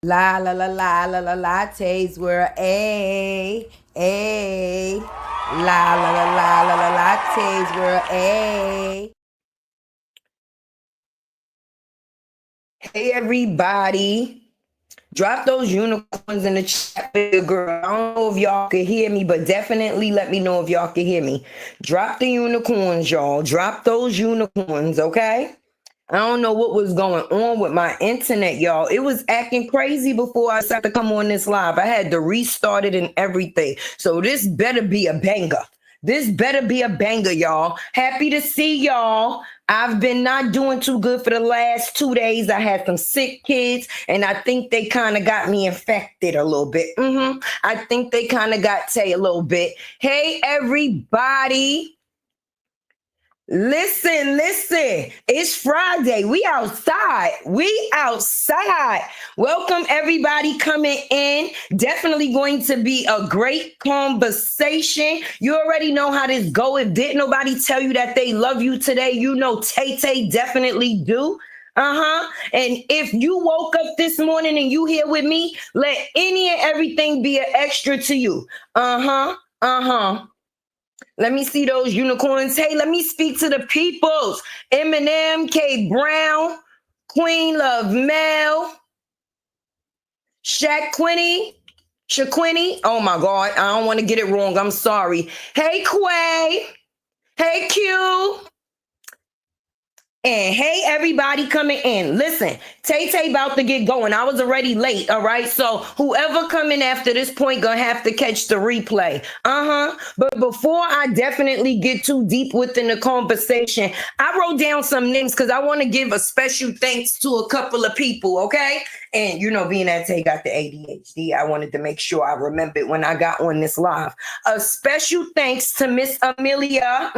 La la la la la la lattes were a la la la la la la lattes were a. Hey everybody, drop those unicorns in the chat for your girl. I don't know if y'all can hear me, but definitely let me know if y'all can hear me. Drop the unicorns, y'all. Drop those unicorns, okay? I don't know what was going on with my internet, y'all. It was acting crazy before I started to come on this live. I had to restart it and everything. So this better be a banger. This better be a banger, y'all. Happy to see y'all. I've been not doing too good for the last 2 days. I had some sick kids, and I think they kind of got me infected a little bit. I think they kind of got Tay a little bit. Hey, everybody. Listen. It's Friday. We outside. Welcome everybody coming in. Definitely going to be a great conversation. You already know how this go. If didn't nobody tell you that they love you today, you know Tay definitely do. And if you woke up this morning and you here with me, let any and everything be an extra to you. Let me see those unicorns. Hey, let me speak to the peoples. Eminem, K Brown, Queen Love Mel, Shaquini. Oh my God, I don't want to get it wrong. I'm sorry. Hey, Quay. Hey, Q. And hey, everybody coming in. Listen, Tay about to get going. I was already late, all right? So whoever coming after this point gonna have to catch the replay. But before I definitely get too deep within the conversation, I wrote down some names because I want to give a special thanks to a couple of people, okay? And you know, being that Tay got the ADHD, I wanted to make sure I remembered when I got on this live. A special thanks to Miss Amelia.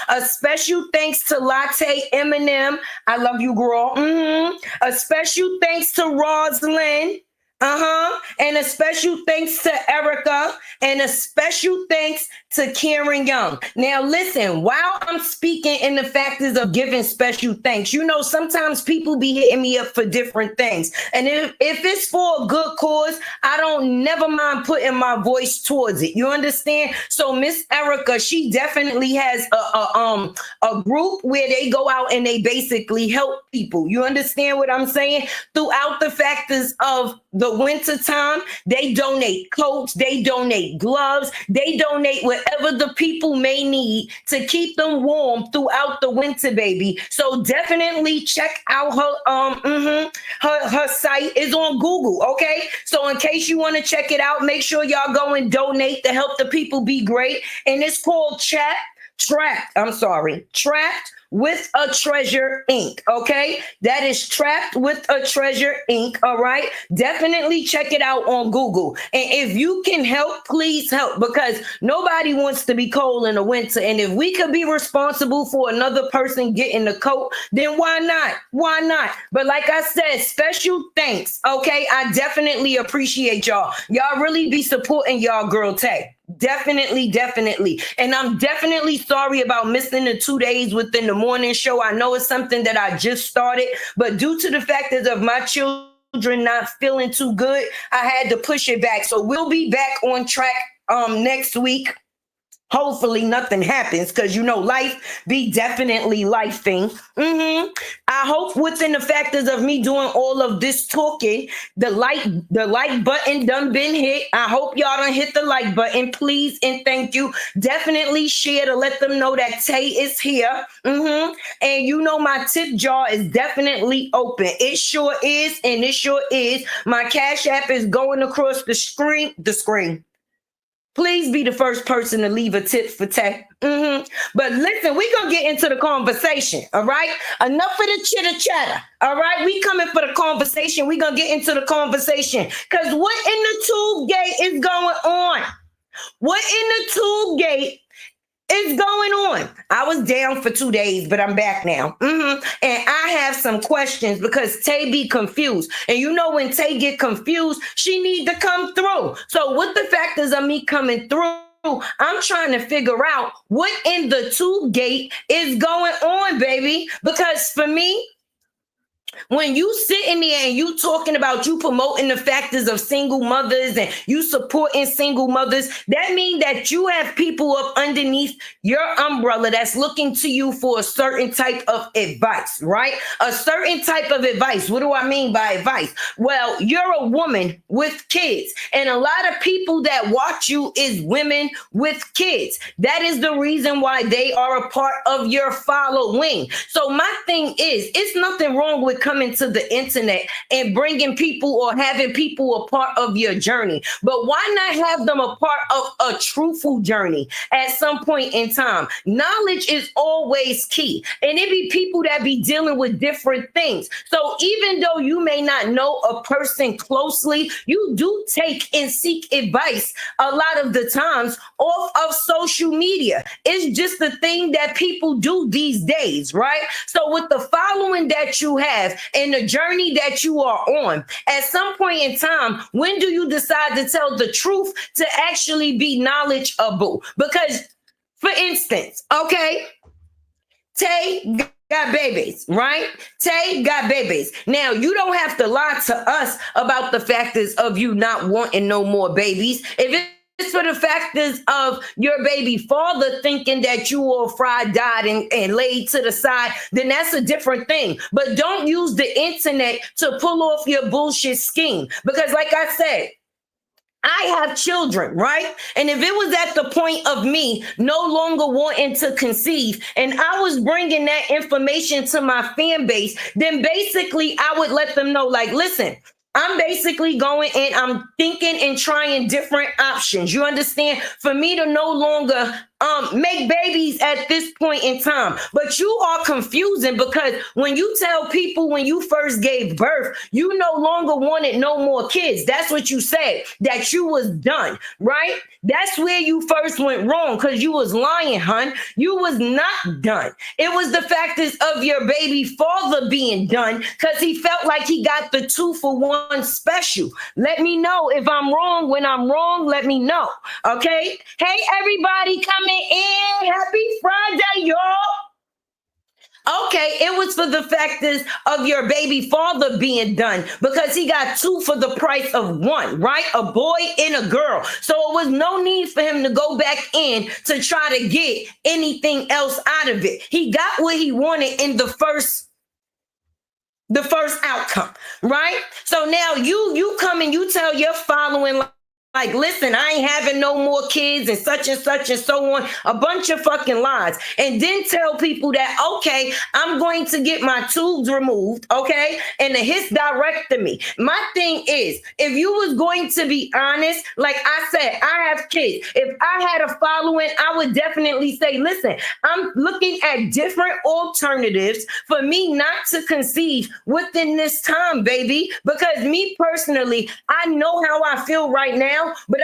A special thanks to Latte Eminem. I love you, girl. A special thanks to Rosalind. And a special thanks to Erica. And a special thanks to Karen Young. Now, listen, while I'm speaking in the factors of giving special thanks, you know, sometimes people be hitting me up for different things. And if it's for a good cause, I don't never mind putting my voice towards it. You understand? So Miss Erica, she definitely has a group where they go out and they basically help people. You understand what I'm saying? Throughout the factors of the winter time, they donate coats, they donate gloves, they donate whatever the people may need to keep them warm throughout the winter, baby. So definitely check out her site is on Google, okay? So in case you want to check it out, make sure y'all go and donate to help the people be great. And it's called Trapped with a Treasure Inc. Okay, that is Trapped with a Treasure Inc. All right, definitely check it out on Google. And if you can help, please help, because nobody wants to be cold in the winter. And if we could be responsible for another person getting the coat, then why not? Why not? But like I said, special thanks. Okay, I definitely appreciate y'all. Y'all really be supporting y'all girl Tay. Definitely. And I'm definitely sorry about missing the 2 days within the morning show. I know it's something that I just started, but due to the factors of my children not feeling too good, I had to push it back. So we'll be back on track next week. Hopefully nothing happens, because you know life be definitely lifing. I hope within the factors of me doing all of this talking, the like button done been hit. I hope y'all done hit the like button, please and thank you. Definitely share to let them know that Tay is here. And you know my tip jar is definitely open. It sure is, and it sure is. My Cash App is going across the screen. Please be the first person to leave a tip for Tay. But listen, we're going to get into the conversation, all right? Enough of the chitter-chatter, all right? We coming for the conversation. We're going to get into the conversation. Because what in the tube gate is going on? What in the tube gate is going on? I was down for 2 days, but I'm back now. And I have some questions because Tay be confused. And you know when Tay get confused, she need to come through. So with the factors of me coming through, I'm trying to figure out what in the tube gate is going on, baby. Because for me, When you sitting there and you talking about you promoting the factors of single mothers and you supporting single mothers, that means that you have people up underneath your umbrella that's looking to you for a certain type of advice, right? A certain type of advice. What do I mean by advice? Well, you're a woman with kids, and a lot of people that watch you is women with kids. That is the reason why they are a part of your following. So my thing is, it's nothing wrong with coming to the internet and bringing people or having people a part of your journey. But why not have them a part of a truthful journey at some point in time? Knowledge is always key. And it be people that be dealing with different things. So even though you may not know a person closely, you do take and seek advice a lot of the times off of social media. It's just the thing that people do these days, right? So with the following that you have and the journey that you are on, at some point in time, when do you decide to tell the truth to actually be knowledgeable? Because, for instance, okay, Tay got babies, right? Tay got babies. Now, you don't have to lie to us about the factors of you not wanting no more babies. If it's for the factors of your baby father thinking that you all fried, died, and laid to the side, then that's a different thing. But don't use the internet to pull off your bullshit scheme. Because, like I said, I have children, right? And if it was at the point of me no longer wanting to conceive and I was bringing that information to my fan base, then basically I would let them know, like, listen, I'm basically going and I'm thinking and trying different options. You understand? For me to no longer make babies at this point in time. But you are confusing because when you tell people when you first gave birth, you no longer wanted no more kids. That's what you said, that you was done, right? That's where you first went wrong because you was lying, hun. You was not done. It was the factors of your baby father being done because he felt like he got the 2-for-1 special. Let me know if I'm wrong. When I'm wrong, let me know. Okay? Hey, everybody coming in. Happy Friday, y'all. Okay, it was for the factors of your baby father being done because he got 2 for the price of 1, right? A boy and a girl. So it was no need for him to go back in to try to get anything else out of it. He got what he wanted in the first outcome, right? So now you come and you tell your following, like, listen, I ain't having no more kids and so on, a bunch of fucking lies. And then tell people that, okay, I'm going to get my tubes removed, okay, and a hysterectomy. My thing is, if you was going to be honest, like I said, I have kids. If I had a following, I would definitely say, listen, I'm looking at different alternatives for me not to conceive within this time, baby, because me personally, I know how I feel right now, but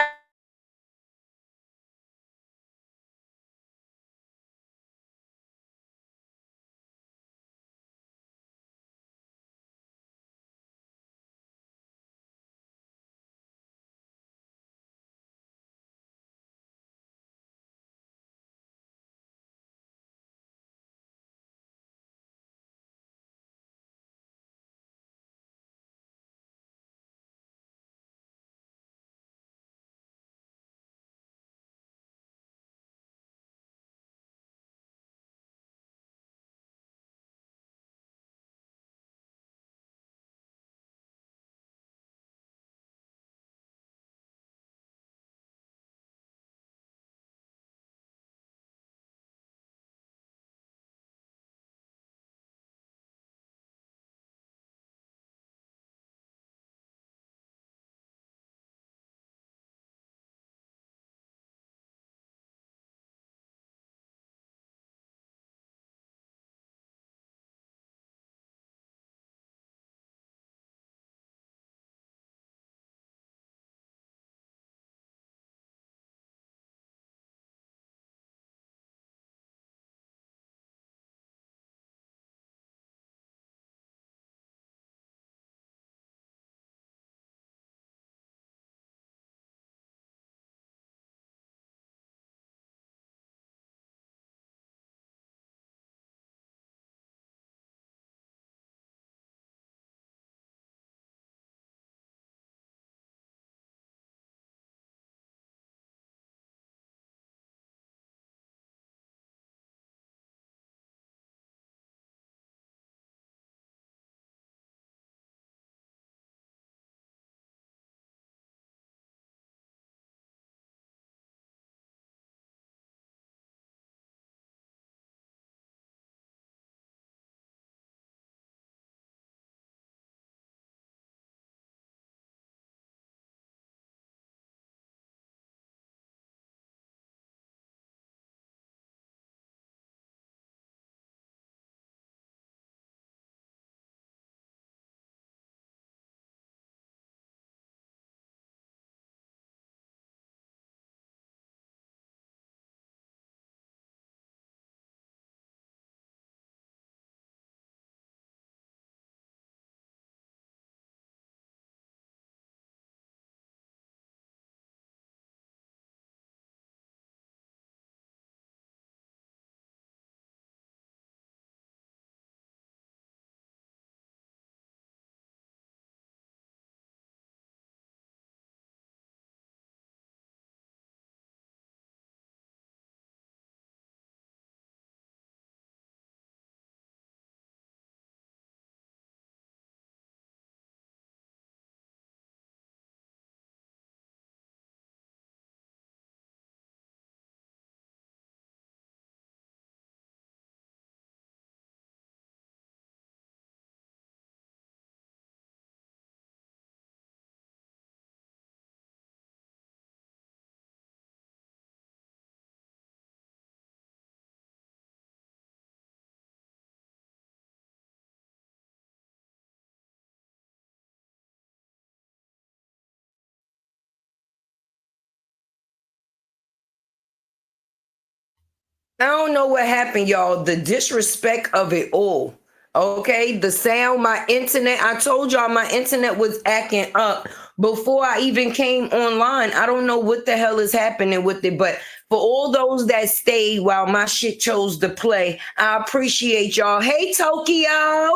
I don't know what happened, y'all. The disrespect of it all. Okay, the sound, my internet. I told y'all my internet was acting up before I even came online. I don't know what the hell is happening with it, but for all those that stayed while my shit chose to play, I appreciate y'all. Hey, Tokyo.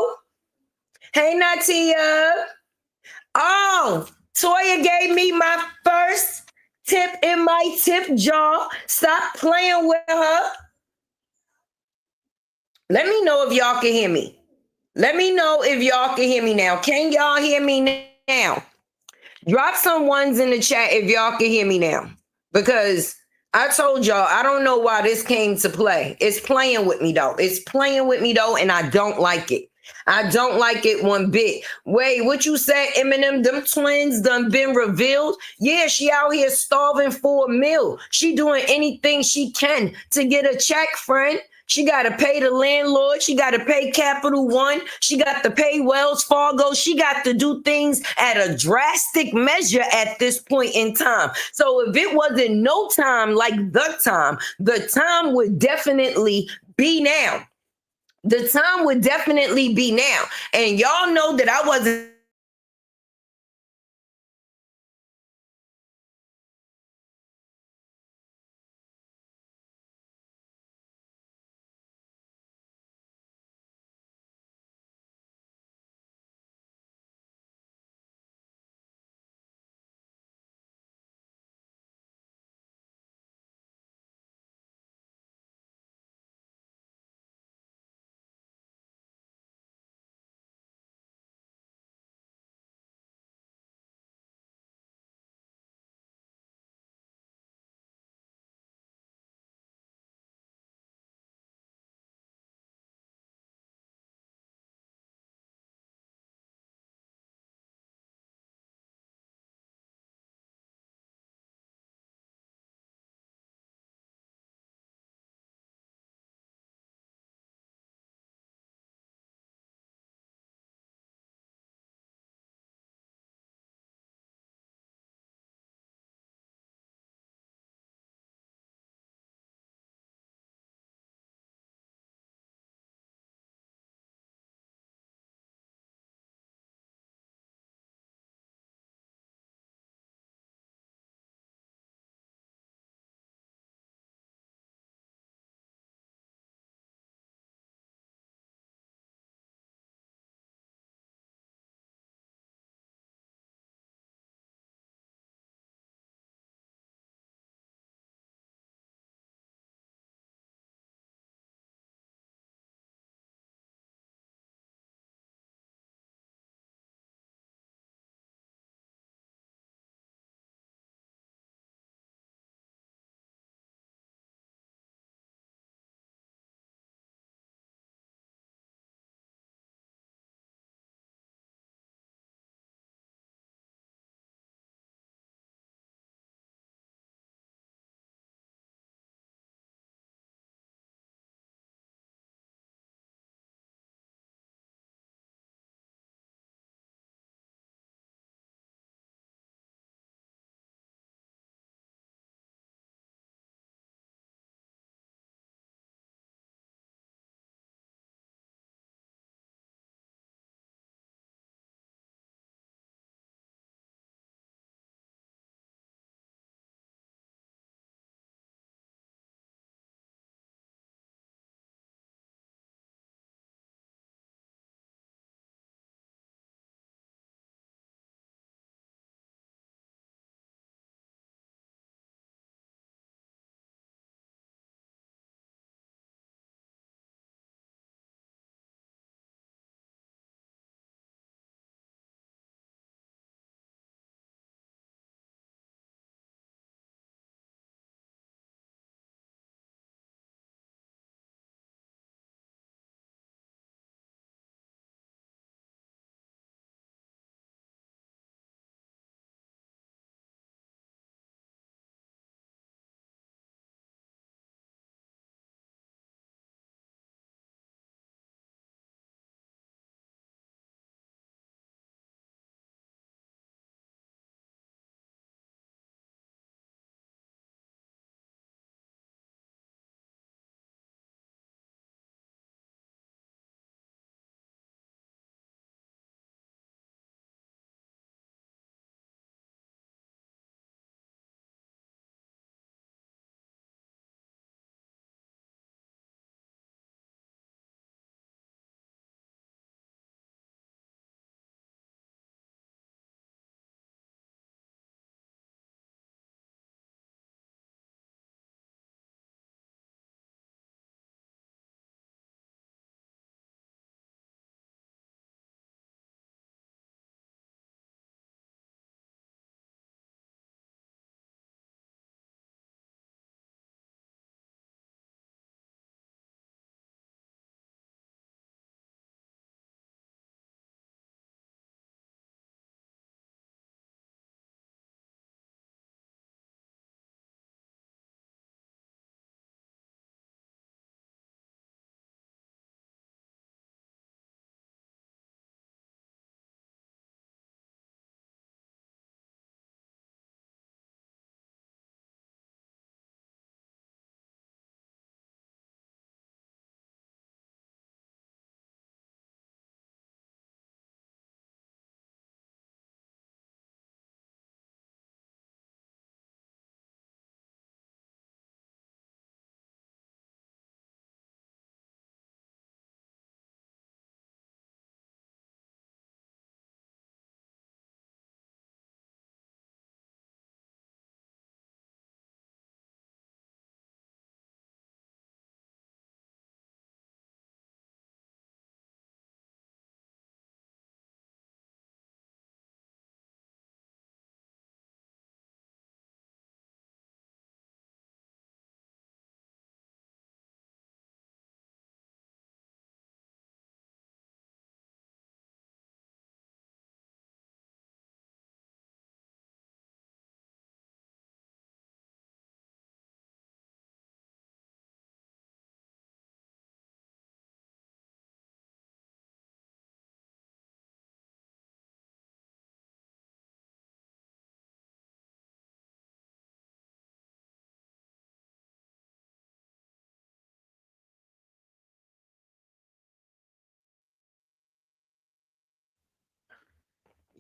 Hey, Natia. Oh, Toya gave me my first tip in my tip jar. Stop playing with her. Let me know if y'all can hear me. Let me know if y'all can hear me now. Can y'all hear me now? Drop some ones in the chat if y'all can hear me now. Because I told y'all, I don't know why this came to play. It's playing with me though. It's playing with me though, and I don't like it. I don't like it one bit. Wait, what you said, Eminem? Them twins done been revealed? Yeah, she out here starving for a meal. She doing anything she can to get a check, friend. She got to pay the landlord. She got to pay Capital One. She got to pay Wells Fargo. She got to do things at a drastic measure at this point in time. So if it wasn't no time like the time would definitely be now. The time would definitely be now. And y'all know that I wasn't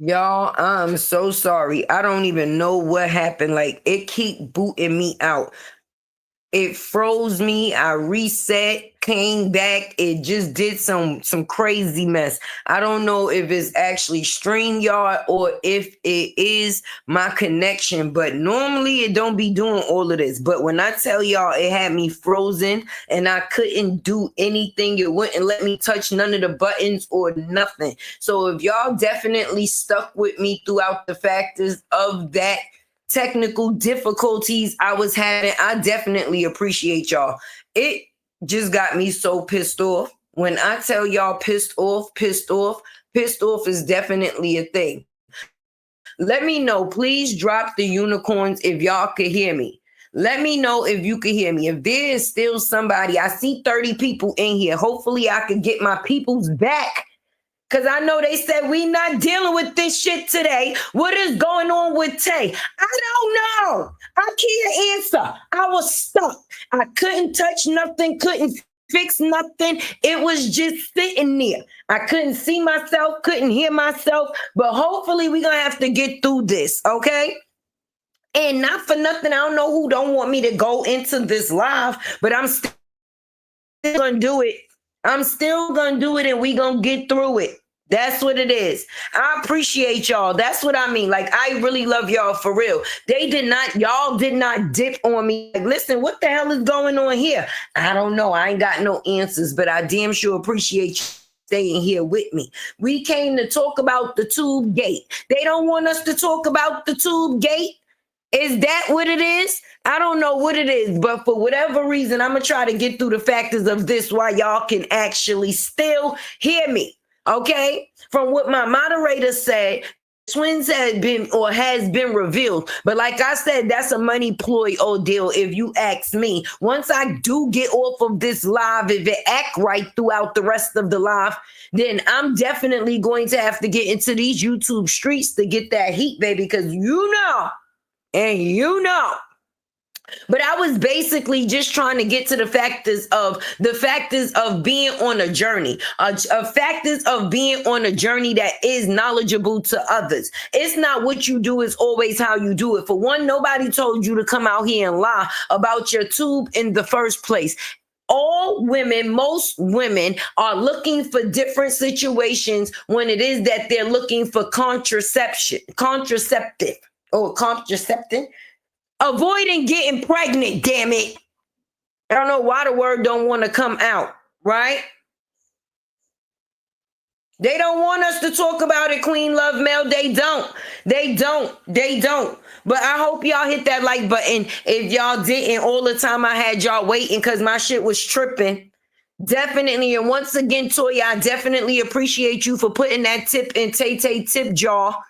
Y'all, I'm so sorry. I don't even know what happened. Like, it keep booting me out. It froze me. I reset, came back. It just did some crazy mess. I don't know if it's actually StreamYard or if it is my connection, but normally it don't be doing all of this. But when I tell y'all it had me frozen and I couldn't do anything, it wouldn't let me touch none of the buttons or nothing. So if y'all definitely stuck with me throughout the factors of that technical difficulties I was having, I definitely appreciate y'all. It just got me so pissed off. When I tell y'all pissed off, pissed off is definitely a thing. Let me know. Please drop the unicorns if y'all could hear me. Let me know if you could hear me. If there is still somebody, I see 30 people in here. Hopefully I could get my peoples back. Because I know they said we not dealing with this shit today. What is going on with Tay? I don't know. I can't answer. I was stuck. I couldn't touch nothing, couldn't fix nothing. It was just sitting there. I couldn't see myself, couldn't hear myself. But hopefully we're going to have to get through this, okay? And not for nothing, I don't know who don't want me to go into this live, but I'm still going to do it. I'm still going to do it and we going to get through it. That's what it is. I appreciate y'all. That's what I mean. Like, I really love y'all for real. Y'all did not dip on me. Like, listen, what the hell is going on here? I don't know. I ain't got no answers, but I damn sure appreciate you staying here with me. We came to talk about the tube gate. They don't want us to talk about the tube gate. Is that what it is? I don't know what it is, but for whatever reason, I'm going to try to get through the factors of this while y'all can actually still hear me. Okay? From what my moderator said, twins has been revealed. But like I said, that's a money ploy ordeal if you ask me. Once I do get off of this live, if it act right throughout the rest of the live, then I'm definitely going to have to get into these YouTube streets to get that heat, baby, because you know. But I was basically just trying to get to the factors of being on a journey, factors of being on a journey that is knowledgeable to others. It's not what you do, is always how you do it. For one, nobody told you to come out here and lie about your tube in the first place. Most women are looking for different situations when it is that they're looking for contraceptive. Avoiding getting pregnant, damn it. I don't know why the word don't want to come out, right? They don't want us to talk about it, Queen Love Mel. They don't. But I hope y'all hit that like button. If y'all didn't, all the time I had y'all waiting because my shit was tripping. Definitely. And once again, Toya, I definitely appreciate you for putting that tip in Tay tip jar.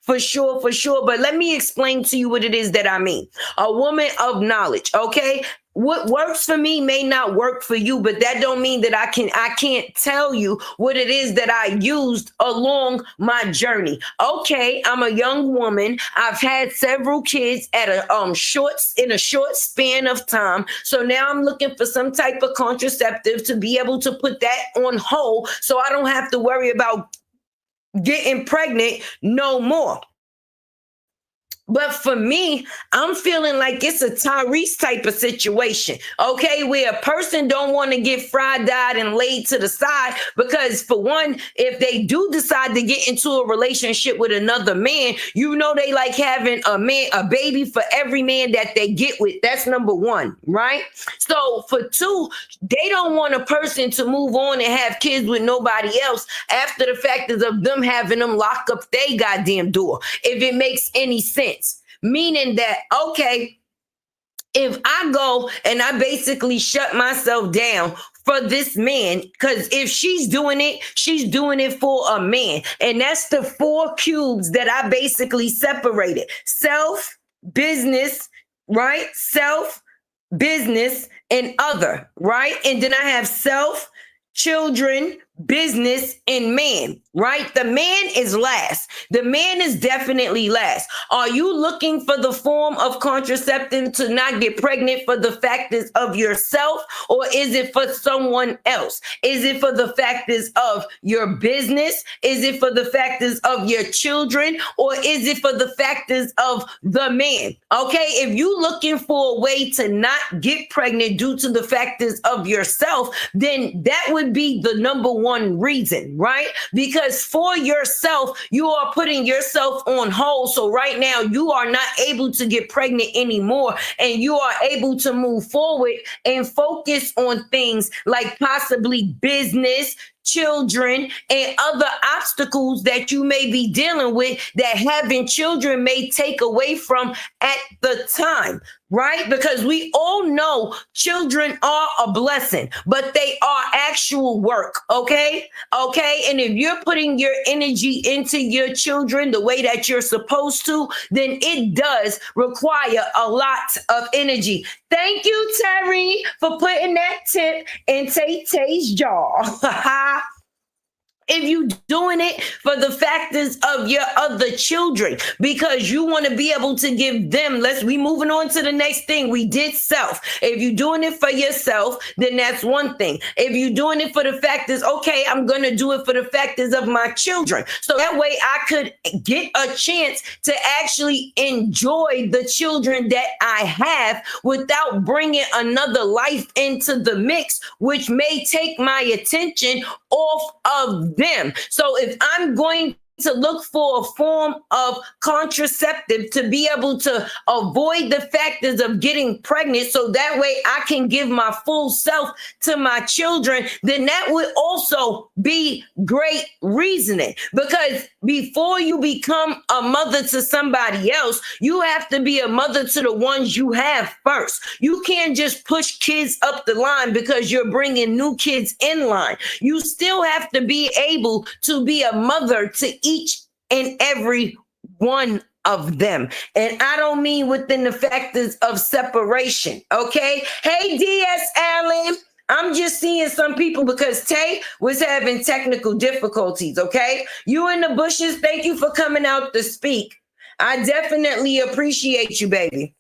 For sure. But let me explain to you what it is that I mean. A woman of knowledge, okay? What works for me may not work for you, but that don't mean that I can't tell you what it is that I used along my journey. Okay, I'm a young woman. I've had several kids at a short span of time. So now I'm looking for some type of contraceptive to be able to put that on hold so I don't have to worry about getting pregnant no more. But for me, I'm feeling like it's a Tyrese type of situation, okay, where a person don't want to get fried, dyed, and laid to the side because, for one, if they do decide to get into a relationship with another man, you know they like having a baby for every man that they get with. That's number one, right? So for two, they don't want a person to move on and have kids with nobody else after the fact is of them having them lock up their goddamn door, if it makes any sense. Meaning that, okay, if I go and I basically shut myself down for this man, because if she's doing it for a man. And that's the 4 cubes that I basically separated. Self, business, right? Self, business, and other, right? And then I have self, children, business, and man, right? The man is last. The man is definitely last. Are you looking for the form of contraceptive to not get pregnant for the factors of yourself, or is it for someone else? Is it for the factors of your business? Is it for the factors of your children, or is it for the factors of the man? Okay, if you looking for a way to not get pregnant due to the factors of yourself, then that would be the number one reason, right? Because for yourself, you are putting yourself on hold. So right now you are not able to get pregnant anymore, and you are able to move forward and focus on things like possibly business, children, and other obstacles that you may be dealing with that having children may take away from at the time, right? Because we all know children are a blessing, but they are actual work, okay? Okay, and if you're putting your energy into your children the way that you're supposed to, then it does require a lot of energy. Thank you, Terry, for putting that tip in Tay-Tay's jaw. If you doing it for the factors of your other children, because you want to be able to give them, we moving on to the next thing. We did self. If you're doing it for yourself, then that's one thing. If you're doing it for the factors, okay, I'm going to do it for the factors of my children. So that way I could get a chance to actually enjoy the children that I have without bringing another life into the mix, which may take my attention off of them. So if I'm going to look for a form of contraceptive to be able to avoid the factors of getting pregnant, so that way I can give my full self to my children, then that would also be great reasoning. Because before you become a mother to somebody else, you have to be a mother to the ones you have first. You can't just push kids up the line because you're bringing new kids in line. You still have to be able to be a mother to each and every one of them. And I don't mean within the factors of separation, okay? Hey, DS Allen, I'm just seeing some people because Tay was having technical difficulties, okay? You in the bushes, thank you for coming out to speak. I definitely appreciate you, baby.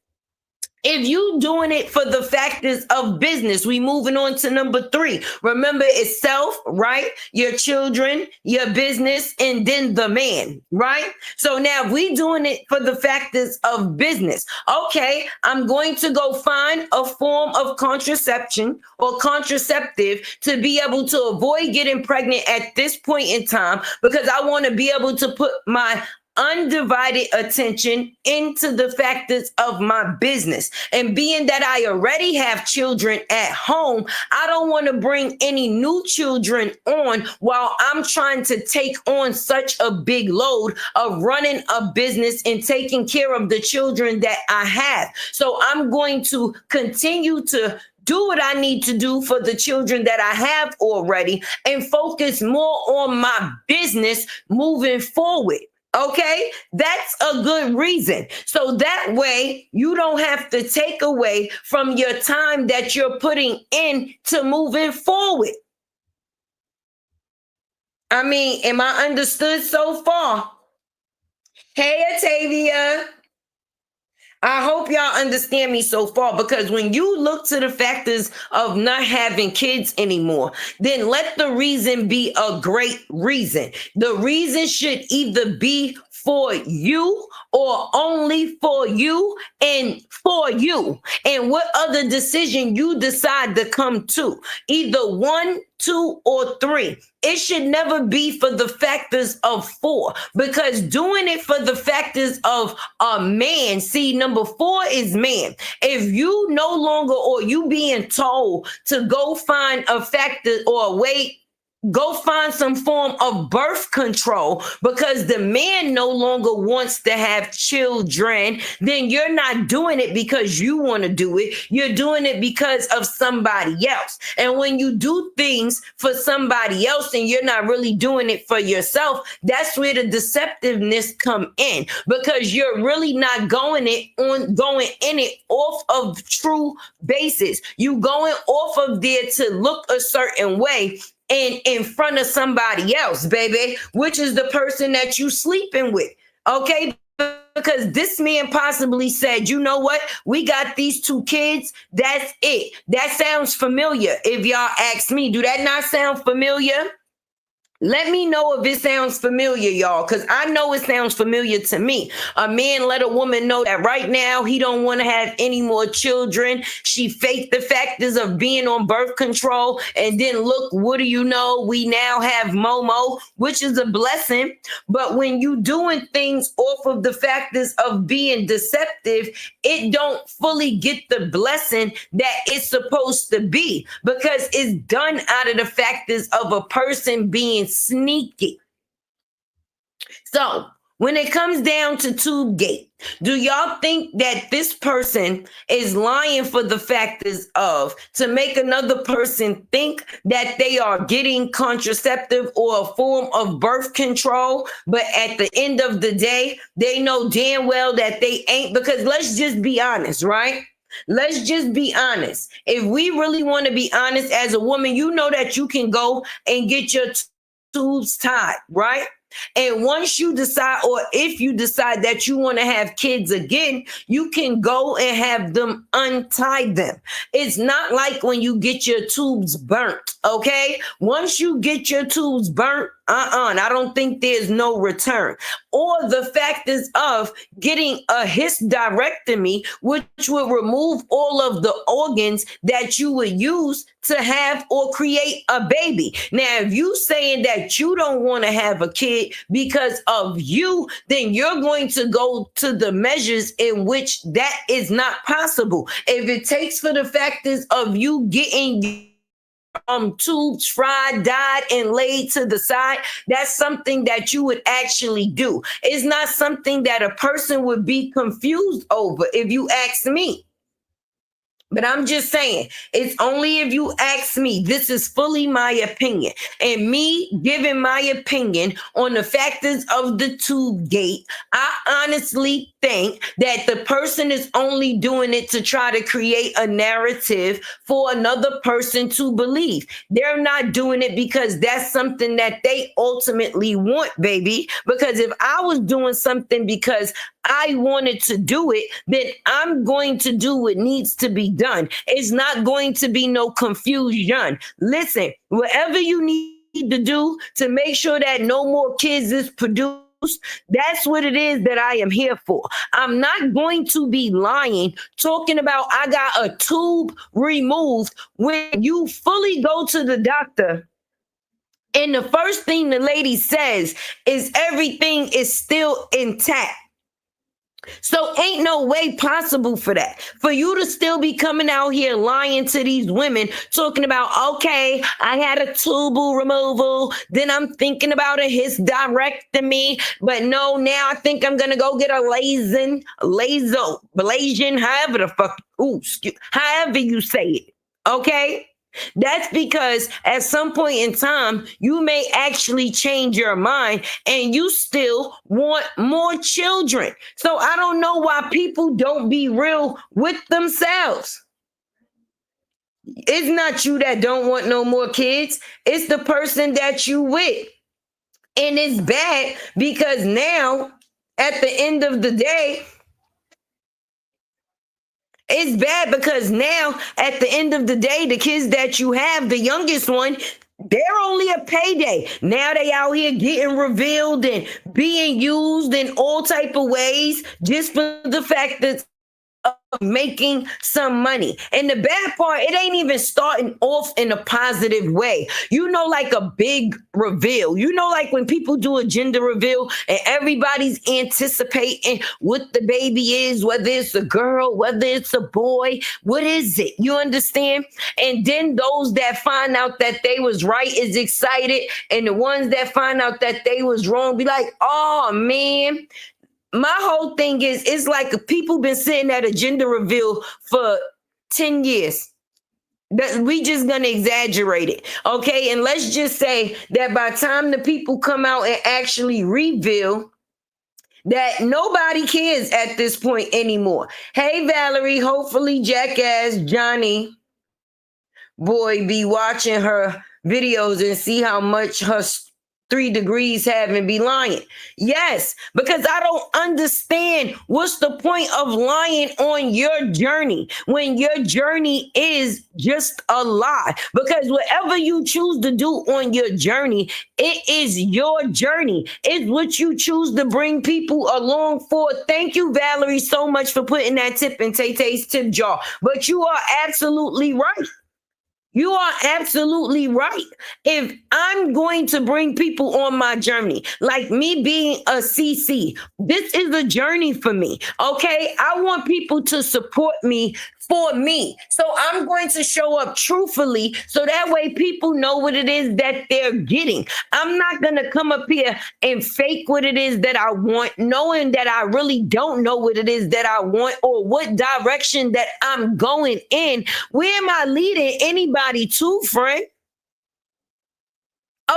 If you doing it for the factors of business, we moving on to number 3. Remember, it's self, right? Your children, your business, and then the man, right? So now if we doing it for the factors of business, okay, I'm going to go find a form of contraception or contraceptive to be able to avoid getting pregnant at this point in time, because I want to be able to put my undivided attention into the factors of my business. And being that I already have children at home, I don't want to bring any new children on while I'm trying to take on such a big load of running a business and taking care of the children that I have. So I'm going to continue to do what I need to do for the children that I have already and focus more on my business moving forward. Okay, that's a good reason. So that way you don't have to take away from your time that you're putting in to moving forward. I mean, am I understood so far? Hey, Atavia. I hope y'all understand me so far, because when you look to the factors of not having kids anymore, then let the reason be a great reason. The reason should either be for you or only for you and for you. And what other decision you decide to come to, either 1, 2, or 3. It should never be for the factors of 4, because doing it for the factors of a man, see, number 4 is man. If you no longer, or you being told to go find a factor or a way, go find some form of birth control because the man no longer wants to have children, then you're not doing it because you want to do it. You're doing it because of somebody else. And when you do things for somebody else and you're not really doing it for yourself, that's where the deceptiveness come in, because you're really not going in it off of true basis. You going off of there to look a certain way. in front of somebody else, baby, which is the person that you sleeping with. Okay, because this man possibly said, you know what? We got these 2 kids. That's it. That sounds familiar. If y'all ask me, do that not sound familiar? Let me know if it sounds familiar, y'all, because I know it sounds familiar to me. A man let a woman know that right now he don't want to have any more children. She faked the factors of being on birth control. And then look, what do you know? We now have Momo, which is a blessing. But when you doing things off of the factors of being deceptive, it don't fully get the blessing that it's supposed to be, because it's done out of the factors of a person being sneaky. So when it comes down to tube gate, do y'all think that this person is lying for the factors of to make another person think that they are getting contraceptive or a form of birth control, but at the end of the day, they know damn well that they ain't? Because let's just be honest, right? Let's just be honest. If we really want to be honest as a woman, you know that you can go and get your tubes tied, right? And once you decide, or if you decide that you want to have kids again, you can go and have them untie them. It's not like when you get your tubes burnt, okay? Once you get your tubes burnt, I don't think there's no return. Or the factors of getting a hysterectomy, which will remove all of the organs that you would use to have or create a baby. Now, if you saying that you don't want to have a kid because of you, then you're going to go to the measures in which that is not possible. If it takes for the factors of you getting tubes fried, dyed, and laid to the side, that's something that you would actually do. It's not something that a person would be confused over, if you ask me. But I'm just saying, it's only if you ask me. This is fully my opinion. And me giving my opinion on the factors of the tube gate, I honestly think that the person is only doing it to try to create a narrative for another person to believe. They're not doing it because that's something that they ultimately want, baby. Because if I was doing something because I wanted to do it, then I'm going to do what needs to be done. It's not going to be no confusion. Listen, whatever you need to do to make sure that no more kids is produced, that's what it is that I am here for. I'm not going to be lying, talking about I got a tube removed when you fully go to the doctor. And the first thing the lady says is everything is still intact. So ain't no way possible for that. For you to still be coming out here lying to these women, talking about, okay, I had a tubal removal, then I'm thinking about a hysterectomy, but no, now I think I'm gonna go get a Blasian, however the fuck, however you say it, okay? That's because at some point in time, you may actually change your mind and you still want more children. So I don't know why people don't be real with themselves. It's not you that don't want no more kids. It's the person that you with. And it's bad because now, at the end of the day, it's bad because now, at the end of the day, the kids that you have, the youngest one, they're only a payday. Now they out here getting revealed and being used in all type of ways just for the fact that making some money. And the bad part, it ain't even starting off in a positive way. You know, like a big reveal. You know, like when people do a gender reveal and everybody's anticipating what the baby is, whether it's a girl, whether it's a boy, what is it? You understand? And then those that find out that they was right is excited. And the ones that find out that they was wrong be like, oh man. My whole thing is, it's like people been sitting at a gender reveal for 10 years. We just gonna exaggerate it, okay? And let's just say that by the time the people come out and actually reveal, that nobody cares at this point anymore. Hey, Valerie, hopefully Jackass Johnny boy be watching her videos and see how much her 3 degrees have and be lying. Yes, because I don't understand what's the point of lying on your journey when your journey is just a lie. Because whatever you choose to do on your journey, it is your journey. It's what you choose to bring people along for. Thank you, Valerie, so much for putting that tip in Tay Tay's tip jar. But you are absolutely right. You are absolutely right. If I'm going to bring people on my journey, like me being a CC, this is a journey for me. Okay. I want people to support me for me. So I'm going to show up truthfully so that way people know what it is that they're getting. I'm not going to come up here and fake what it is that I want, knowing that I really don't know what it is that I want or what direction that I'm going in. Where am I leading anybody to, friend?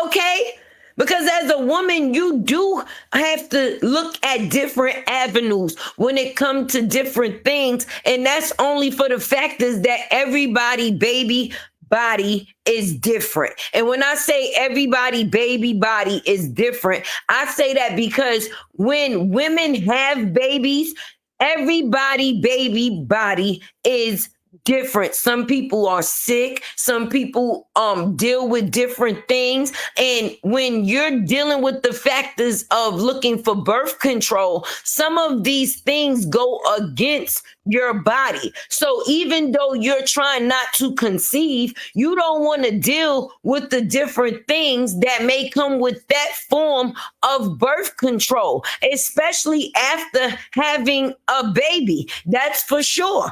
Okay. Because as a woman, you do have to look at different avenues when it comes to different things. And that's only for the fact is that everybody, baby, body is different. And when I say everybody, baby, body is different, I say that because when women have babies, everybody, baby, body is different. Some people are sick, some people deal with different things, and when you're dealing with the factors of looking for birth control, some of these things go against your body. So even though you're trying not to conceive, you don't want to deal with the different things that may come with that form of birth control, especially after having a baby. That's for sure.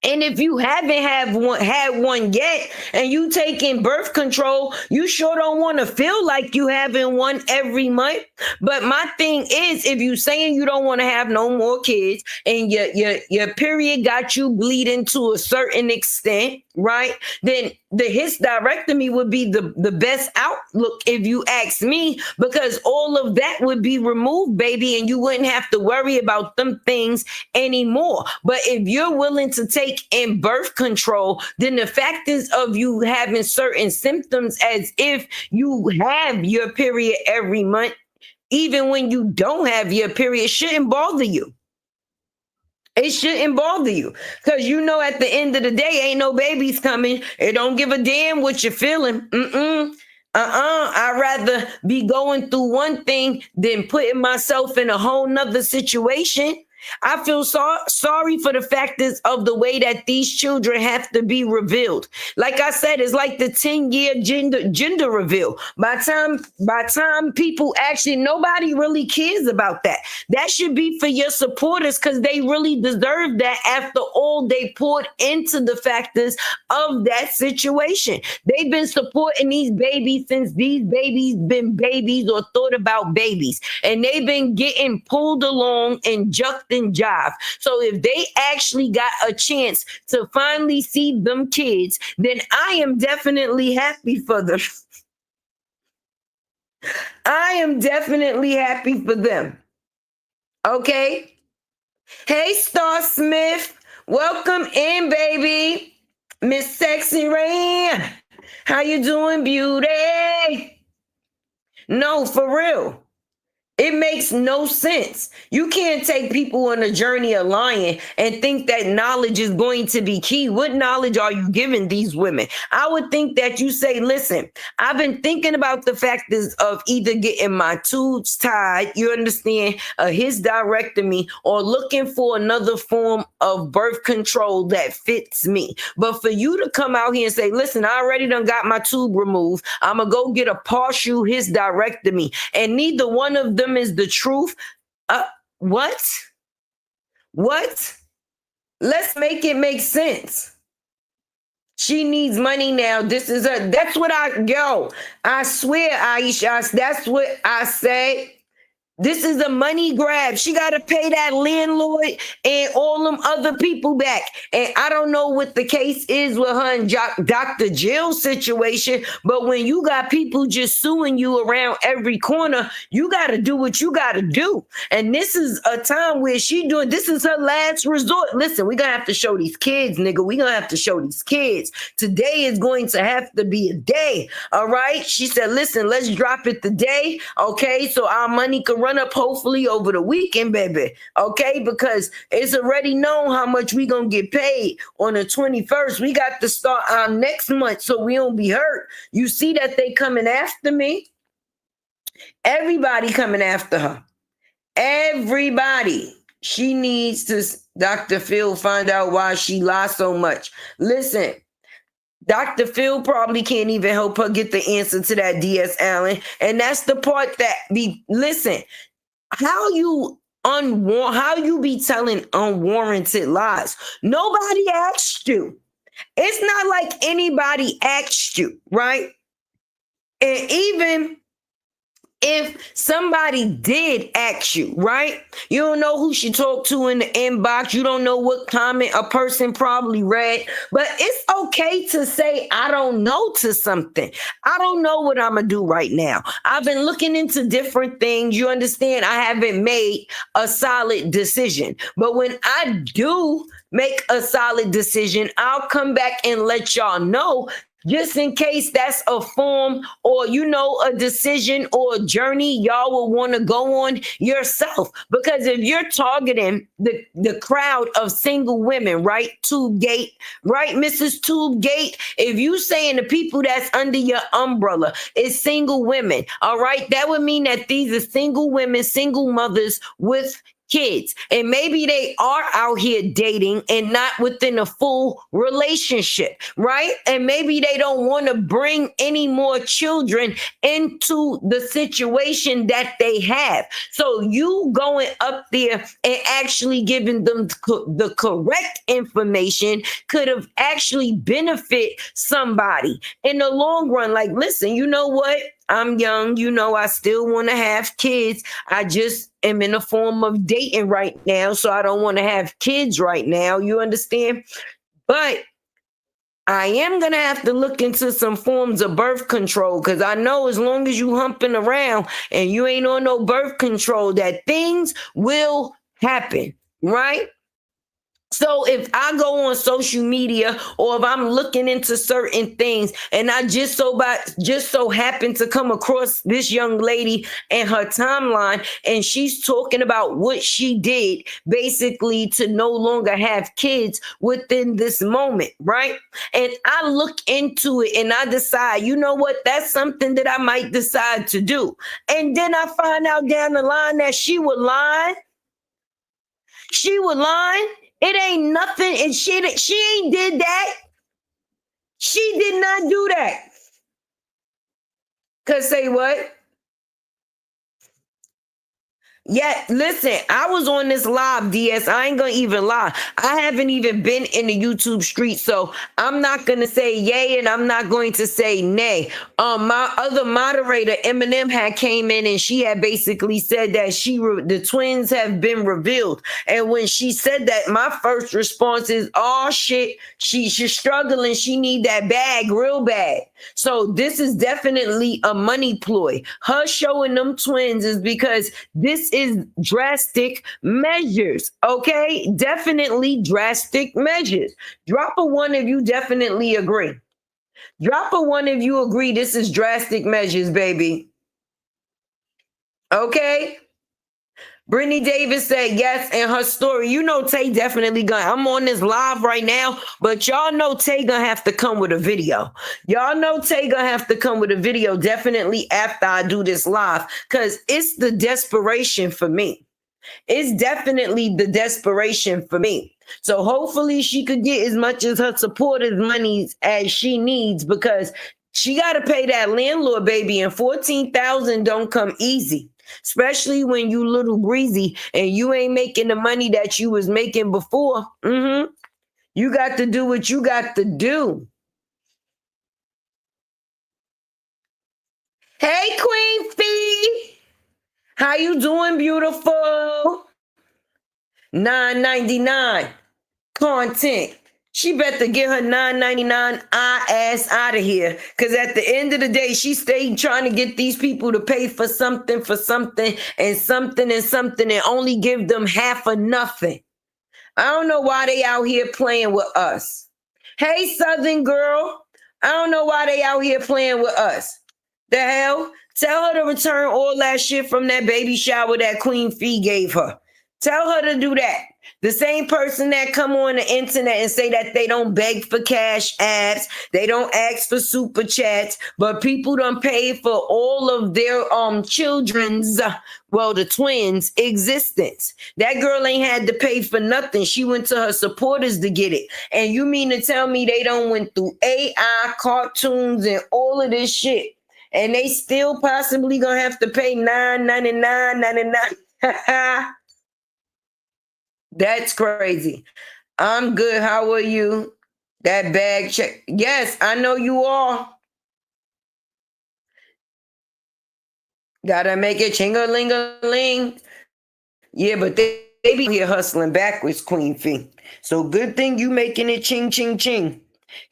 And if you haven't had one yet and you taking birth control, you sure don't want to feel like you having one every month. But my thing is, if you saying you don't want to have no more kids and your period got you bleeding to a certain extent, right? Then the hysterectomy would be the best outlook if you ask me, because all of that would be removed, baby, and you wouldn't have to worry about them things anymore. But if you're willing to take in birth control, then the factors of you having certain symptoms as if you have your period every month, even when you don't have your period, shouldn't bother you. It shouldn't bother you because you know at the end of the day, ain't no babies coming. It don't give a damn what you're feeling. I'd rather be going through one thing than putting myself in a whole nother situation. I feel sorry for the factors of the way that these children have to be revealed. Like I said, it's like the 10-year gender reveal. By time people actually, nobody really cares about that. That should be for your supporters because they really deserve that after all they poured into the factors of that situation. They've been supporting these babies since these babies been babies or thought about babies. And they've been getting pulled along and jucked and jive. So if they actually got a chance to finally see them kids, then I am definitely happy for them. I am definitely happy for them. Okay. Hey, Star Smith. Welcome in, baby. Miss Sexy Rain. How you doing, beauty? No, for real. It makes no sense. You can't take people on a journey of lying and think that knowledge is going to be key. What knowledge are you giving these women? I would think that you say, listen, I've been thinking about the factors of either getting my tubes tied, you understand, a hysterectomy, or looking for another form of birth control that fits me. But for you to come out here and say, listen, I already done got my tube removed. I'm going to go get a partial hysterectomy. And neither one of them is the truth. What? Let's make it make sense. She needs money now. This is her. That's what I swear, Aisha, that's what I say. This is a money grab. She got to pay that landlord and all them other people back. And I don't know what the case is with her and Dr. Jill's situation, but when you got people just suing you around every corner, you got to do what you got to do. And this is a time where this is her last resort. Listen, we're going to have to show these kids, nigga. We're going to have to show these kids. Today is going to have to be a day. All right. She said, listen, let's drop it today. Okay. So our money can run up hopefully over the weekend, baby. Okay, because it's already known how much we gonna get paid on the 21st. We got to start our next month so we don't be hurt. You see that they coming after me? Everybody coming after her. Everybody. She needs to, Dr. Phil, find out why she lied so much. Listen, Dr. Phil probably can't even help her get the answer to that, DS Allen. And that's the part that listen, how you be telling unwarranted lies? Nobody asked you. It's not like anybody asked you, right? And even if somebody did ask you, right? You don't know who she talked to in the inbox. You don't know what comment a person probably read, but it's okay to say, I don't know to something. I don't know what I'm going to do right now. I've been looking into different things. You understand? I haven't made a solid decision, but when I do make a solid decision, I'll come back and let y'all know, just in case that's a form or, a decision or a journey y'all will want to go on yourself. Because if you're targeting the crowd of single women, right? Tubegate, right, Mrs. Tubegate? If you saying the people that's under your umbrella is single women, all right, that would mean that these are single women, single mothers with kids, and maybe they are out here dating and not within a full relationship, right? And maybe they don't want to bring any more children into the situation that they have. So you going up there and actually giving them the correct information could have actually benefit somebody in the long run. Like, listen, you know what? I'm young, I still want to have kids. I just am in a form of dating right now, so I don't want to have kids right now. You understand? But I am going to have to look into some forms of birth control, because I know as long as you humping around and you ain't on no birth control, that things will happen, right? So if I go on social media or if I'm looking into certain things and I just so happen to come across this young lady and her timeline, and she's talking about what she did basically to no longer have kids within this moment, right? And I look into it and I decide, you know what, that's something that I might decide to do. And then I find out down the line that she would lie. It ain't nothing, and she ain't did that. She did not do that. Cause say what? Yeah, listen, I was on this live, DS. I ain't gonna even lie. I haven't even been in the YouTube street, so I'm not gonna say yay and I'm not going to say nay. My other moderator, Eminem, had came in and she had basically said that the twins have been revealed. And when she said that, my first response is, oh shit, she's struggling. She need that bag real bad. So this is definitely a money ploy. Her showing them twins is because this is drastic measures, okay? Definitely drastic measures. Drop a one if you definitely agree. Drop a one if you agree this is drastic measures, baby. Okay? Brittany Davis said yes in her story. Tay definitely gonna, I'm on this live right now, but y'all know Tay gonna have to come with a video. Y'all know Tay gonna have to come with a video definitely after I do this live, because it's the desperation for me. It's definitely the desperation for me. So hopefully she could get as much as her supporters' money as she needs, because she got to pay that landlord, baby, and $14,000 don't come easy. Especially when you little greasy and you ain't making the money that you was making before. You got to do what you got to do. Hey, Queen Fee. How you doing, beautiful? $9.99 content. She better get her $9.99 ass out of here. Cause at the end of the day, she stayed trying to get these people to pay for something, and something, and only give them half of nothing. I don't know why they out here playing with us. Hey, Southern girl. I don't know why they out here playing with us. The hell? Tell her to return all that shit from that baby shower that Queen Fee gave her. Tell her to do that. The same person that come on the internet and say that they don't beg for cash apps, they don't ask for super chats, but people don't pay for all of their children's, well, the twins' existence. That girl ain't had to pay for nothing. She went to her supporters to get it. And you mean to tell me they don't went through AI, cartoons, and all of this shit, and they still possibly gonna have to pay $9.99. That's crazy. I'm good. How are you? That bag check. Yes, I know you are. Gotta make it ching-a-ling-a-ling. Yeah, but they be here hustling backwards, Queen Fee. So good thing you making it ching, ching, ching.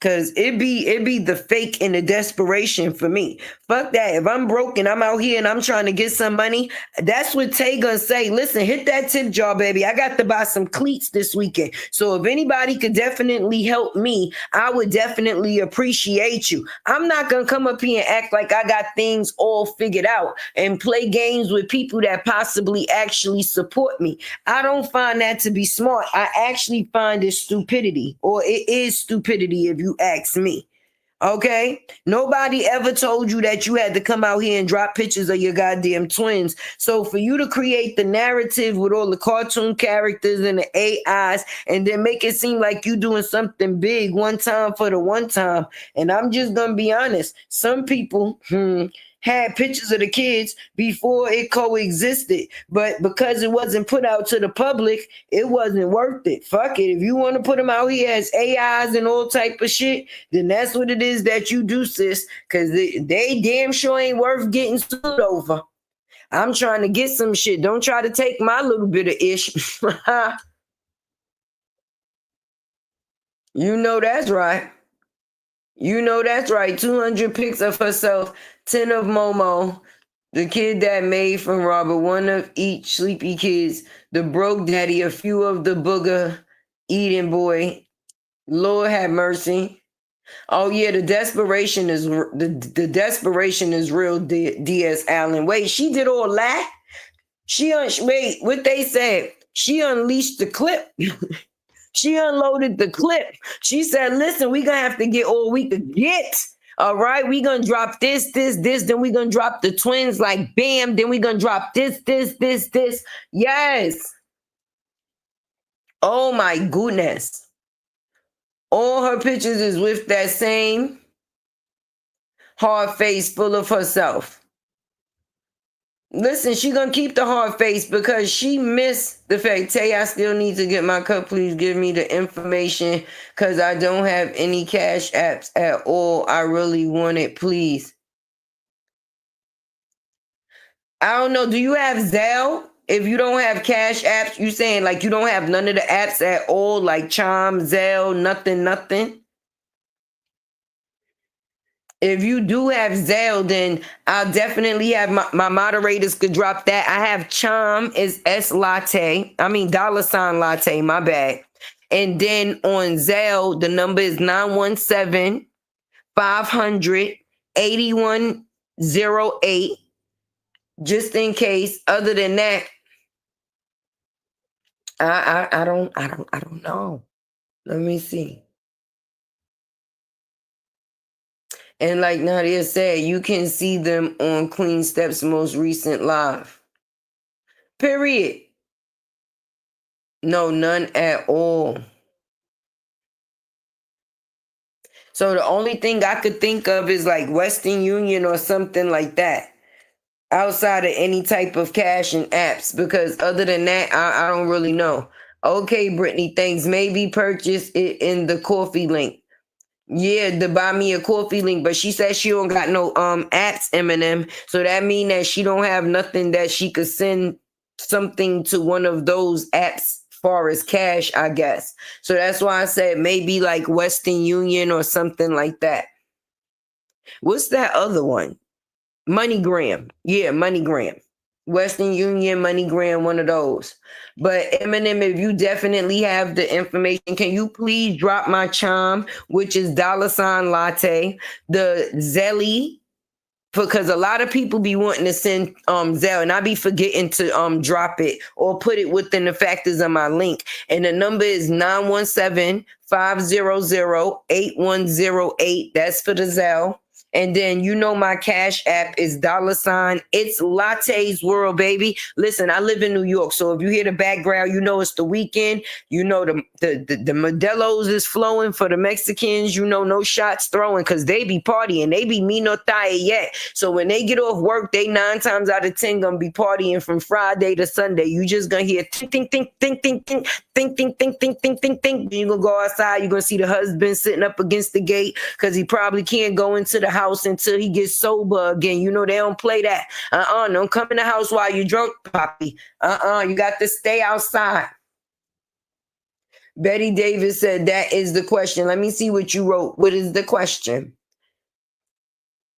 Cause it be the fake and the desperation for me. Fuck that. If I'm broke and I'm out here and I'm trying to get some money, that's what Tay gonna say. Listen, hit that tip jar, baby. I got to buy some cleats this weekend. So if anybody could definitely help me, I would definitely appreciate you. I'm not gonna come up here and act like I got things all figured out and play games with people that possibly actually support me. I don't find that to be smart. I actually find it stupidity, or it is stupidity if you ask me. Okay? Nobody ever told you that you had to come out here and drop pictures of your goddamn twins. So for you to create the narrative with all the cartoon characters and the AIs and then make it seem like you doing something big one time for the one time. And I'm just gonna be honest, some people had pictures of the kids before it coexisted, but because it wasn't put out to the public, it wasn't worth it. Fuck it. If you want to put them out here as AIs and all type of shit, then that's what it is that you do, sis, because they damn sure ain't worth getting sued over. I'm trying to get some shit. Don't try to take my little bit of ish. You know that's right. You know that's right. 200 pics of herself, 10 of Momo, the kid that made from Robert, one of each sleepy kids, the broke daddy, a few of the booger eating boy. Lord have mercy. Oh yeah, the desperation is the desperation is real. DS Allen. Wait, she did all that? Wait, what they said? She unleashed the clip. She unloaded the clip. She said, listen, we're going to have to get all we could get. All right, we're going to drop this. Then we're going to drop the twins like bam. Then we're going to drop this. Yes. Oh, my goodness. All her pictures is with that same hard face full of herself. Listen, she gonna keep the hard face because she missed the fact. Tay, I still need to get my cup. Please give me the information because I don't have any cash apps at all. I really want it, please. I don't know. Do you have Zelle? If you don't have cash apps, you saying like you don't have none of the apps at all, like Chime, Zelle, nothing? If you do have Zelle, then I'll definitely have my moderators could drop that. I have Chime is $, $, my bad. And then on Zelle, the number is 917-500-8108. Just in case. Other than that, I don't know. Let me see. And like Nadia said, you can see them on Queen Step's most recent live. Period. No, none at all. So the only thing I could think of is like Western Union or something like that. Outside of any type of cash and apps. Because other than that, I don't really know. Okay, Brittany, thanks. Maybe purchase it in the coffee link. Yeah, to buy me a coffee link, but she said she don't got no apps, Eminem. So that mean that she don't have nothing that she could send something to one of those apps far as cash, I guess. So that's why I said maybe like Western Union or something like that. What's that other one? MoneyGram. Yeah, MoneyGram. Western Union, MoneyGram, one of those. But Eminem, if you definitely have the information, can you please drop my chime, which is $latte, the Zelly, because a lot of people be wanting to send Zelle, and I be forgetting to drop it or put it within the factors of my link. And the number is 917-500-8108. That's for the Zelle. And then you know my cash app is $ It's Lattes World, baby. Listen, I live in New York, so if you hear the background, you know it's the weekend. You know the Modelo's is flowing for the Mexicans. You know no shots throwing because they be partying. They be me no talle yet. So when they get off work, they 9 times out of 10 gonna be partying from Friday to Sunday. You just gonna hear ting ting ting ting ting ting ting ting ting ting ting ting ting. Then you gonna go outside. You are gonna see the husband sitting up against the gate because he probably can't go into the house until he gets sober again. You know they don't play that. Don't come in the house while you're drunk, Poppy. You got to stay outside. Betty Davis said that is the question. Let me see what you wrote. What is the question?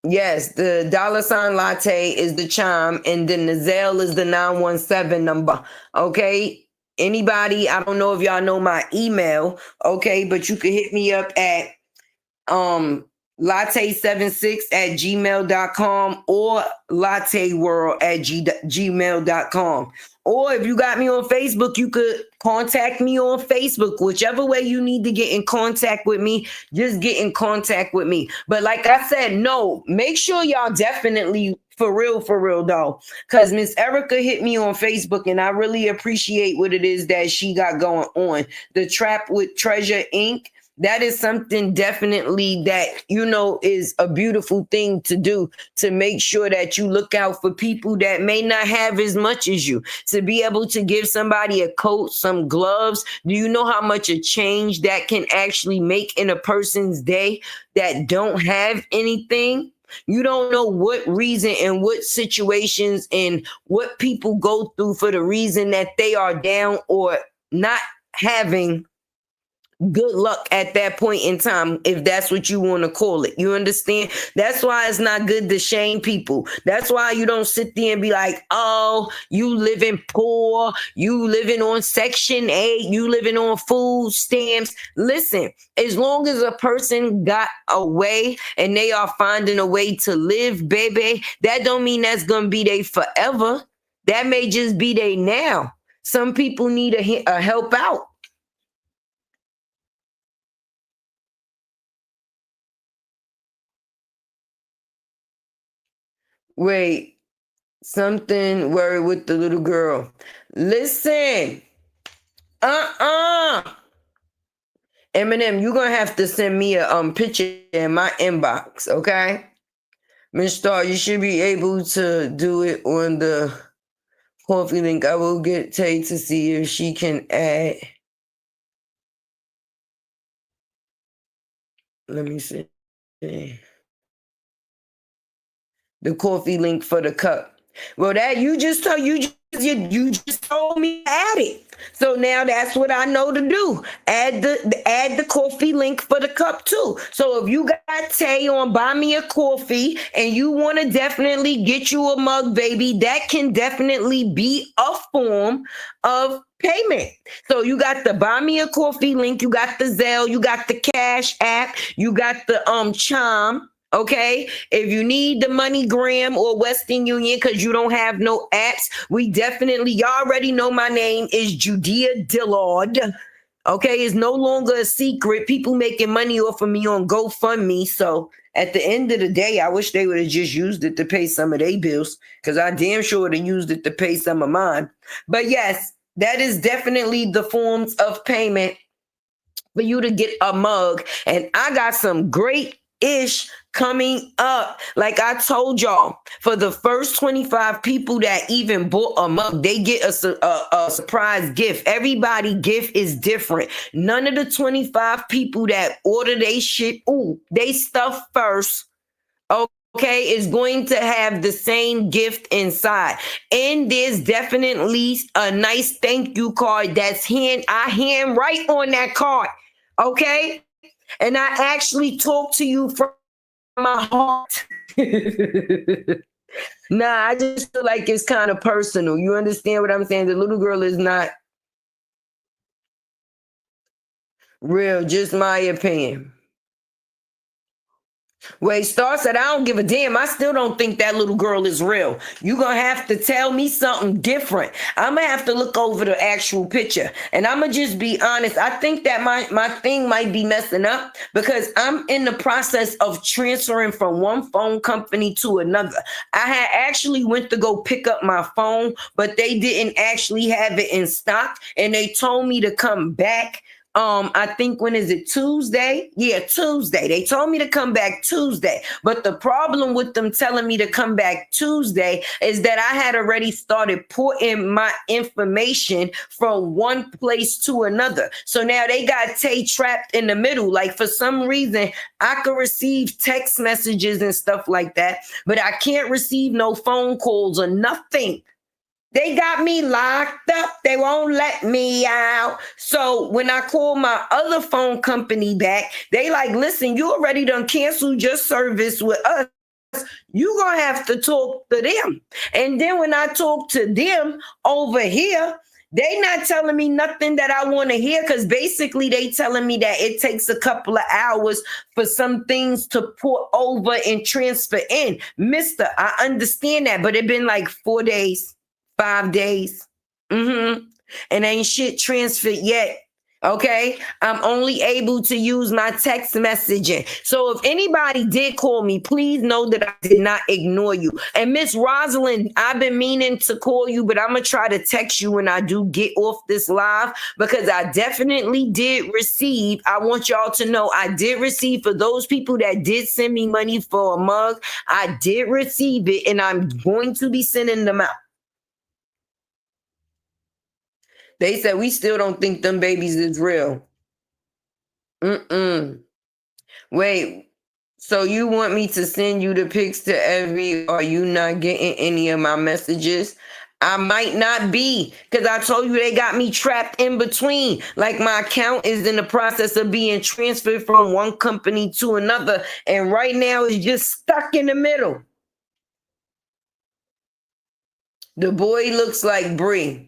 Yes, the $latte is the chime, and then the Zelle is the 917 number. Okay. Anybody, I don't know if y'all know my email, okay, but you can hit me up at latte76@gmail.com or latteworld@gmail.com. Or if you got me on Facebook, you could contact me on Facebook. Whichever way you need to get in contact with me, just get in contact with me. But like I said, no, make sure y'all definitely for real though, because Miss Erica hit me on Facebook and I really appreciate what it is that she got going on. The Trap with Treasure Inc. That is something definitely that, you know, is a beautiful thing to do, to make sure that you look out for people that may not have as much as you, to be able to give somebody a coat, some gloves. Do you know how much a change that can actually make in a person's day that don't have anything? You don't know what reason and what situations and what people go through for the reason that they are down or not having good luck at that point in time, if that's what you want to call it. You understand? That's why it's not good to shame people. That's why you don't sit there and be like, oh, you living poor, you living on Section 8, you living on food stamps. Listen, as long as a person got a way and they are finding a way to live, baby, that don't mean that's gonna be they forever. That may just be they now. Some people need a help out. Wait, something worried with the little girl. Listen. Eminem, you're gonna have to send me a picture in my inbox, okay? Miss Star, you should be able to do it on the coffee link. I will get Tay to see if she can add. Let me see. The coffee link for the cup. Well, that you just told me to add it. So now that's what I know to do. Add the coffee link for the cup too. So if you got Tay on Buy Me a Coffee and you want to definitely get you a mug, baby, that can definitely be a form of payment. So you got the Buy Me a Coffee link, you got the Zelle, you got the Cash App, you got the Chime. Okay, if you need the MoneyGram or Western Union because you don't have no apps, we definitely, y'all already know my name is Judea Dillard. Okay, it's no longer a secret. People making money off of me on GoFundMe. So at the end of the day, I wish they would have just used it to pay some of their bills, because I damn sure would have used it to pay some of mine. But yes, that is definitely the forms of payment for you to get a mug. And I got some great ish coming up. Like I told y'all, for the first 25 people that even bought a mug, they get a surprise gift. Everybody gift is different. None of the 25 people that order they shit, they stuff first. Okay, is going to have the same gift inside. And there's definitely a nice thank you card I hand write on that card. Okay? And I actually talk to you from my heart. Nah, I just feel like it's kind of personal. You understand what I'm saying? The little girl is not real, just my opinion. Wait, Star said, I don't give a damn. I still don't think that little girl is real. You're going to have to tell me something different. I'm going to have to look over the actual picture. And I'm going to just be honest. I think that my thing might be messing up because I'm in the process of transferring from one phone company to another. I had actually went to go pick up my phone, but they didn't actually have it in stock. And they told me to come back. I think when is it Tuesday? Yeah, Tuesday. They told me to come back Tuesday. But the problem with them telling me to come back Tuesday is that I had already started putting my information from one place to another. So now they got Tay trapped in the middle. Like for some reason, I could receive text messages and stuff like that, but I can't receive no phone calls or nothing. They got me locked up. They won't let me out. So when I call my other phone company back, they like, listen, you already done canceled your service with us. You gonna have to talk to them. And then when I talk to them over here, they not telling me nothing that I want to hear because basically they telling me that it takes a couple of hours for some things to put over and transfer in. Mister, I understand that, but it been like 4 days. 5 days. And ain't shit transferred yet. Okay. I'm only able to use my text messaging. So if anybody did call me, please know that I did not ignore you. And Miss Rosalind, I've been meaning to call you, but I'm going to try to text you when I do get off this live because I definitely did receive. I want y'all to know I did receive for those people that did send me money for a mug. I did receive it and I'm going to be sending them out. They said we still don't think them babies is real. Wait, so you want me to send you the pics to are you not getting any of my messages? I might not be because I told you they got me trapped in between. Like my account is in the process of being transferred from one company to another. And right now it's just stuck in the middle. The boy looks like Bree.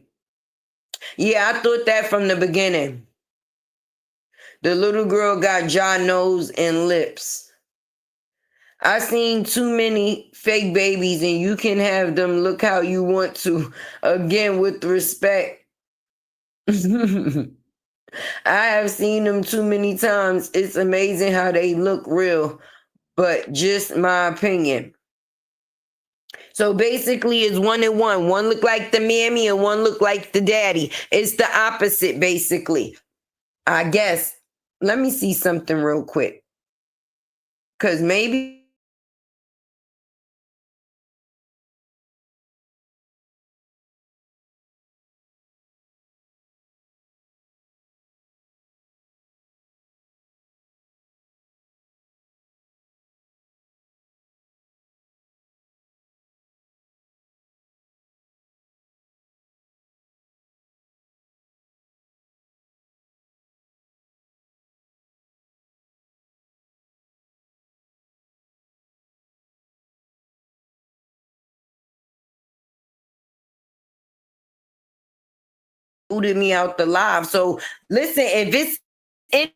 Yeah, I thought that from the beginning. The little girl got jaw, nose, and lips. I seen too many fake babies and you can have them look how you want to. Again, with respect. I have seen them too many times. It's amazing how they look real, but just my opinion. So basically it's 1 and 1. One look like the mammy and one look like the daddy. It's the opposite, basically. I guess. Let me see something real quick. Because maybe booted me out the live. So listen, if it's in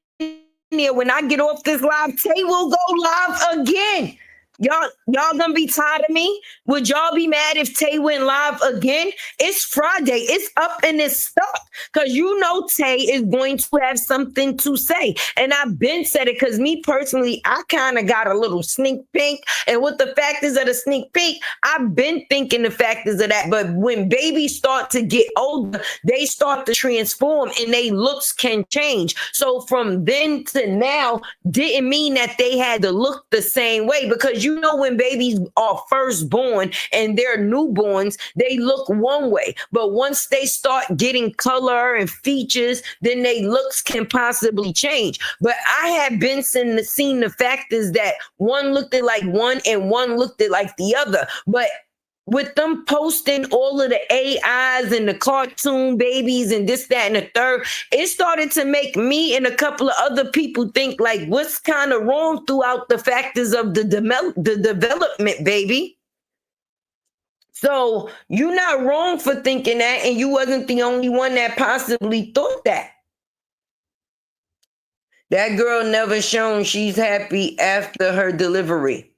there when I get off this live, Tay will go live again. Y'all gonna be tired of me? Would y'all be mad if Tay went live again? It's Friday. It's up and it's stuck. Cause you know Tay is going to have something to say. And I've been said it because me personally, I kind of got a little sneak peek. And with the factors of the sneak peek, I've been thinking the factors of that. But when babies start to get older, they start to transform and they looks can change. So from then to now didn't mean that they had to look the same way, because you know when babies are first born and they're newborns, they look one way. But once they start getting color and features, then they looks can possibly change. But I have been seen the factors that one looked at like one and one looked at like the other. But with them posting all of the AIs and the cartoon babies and this, that, and the third, it started to make me and a couple of other people think like, what's kind of wrong throughout the factors of the development, baby? So you're not wrong for thinking that, and you wasn't the only one that possibly thought that. That girl never shown she's happy after her delivery.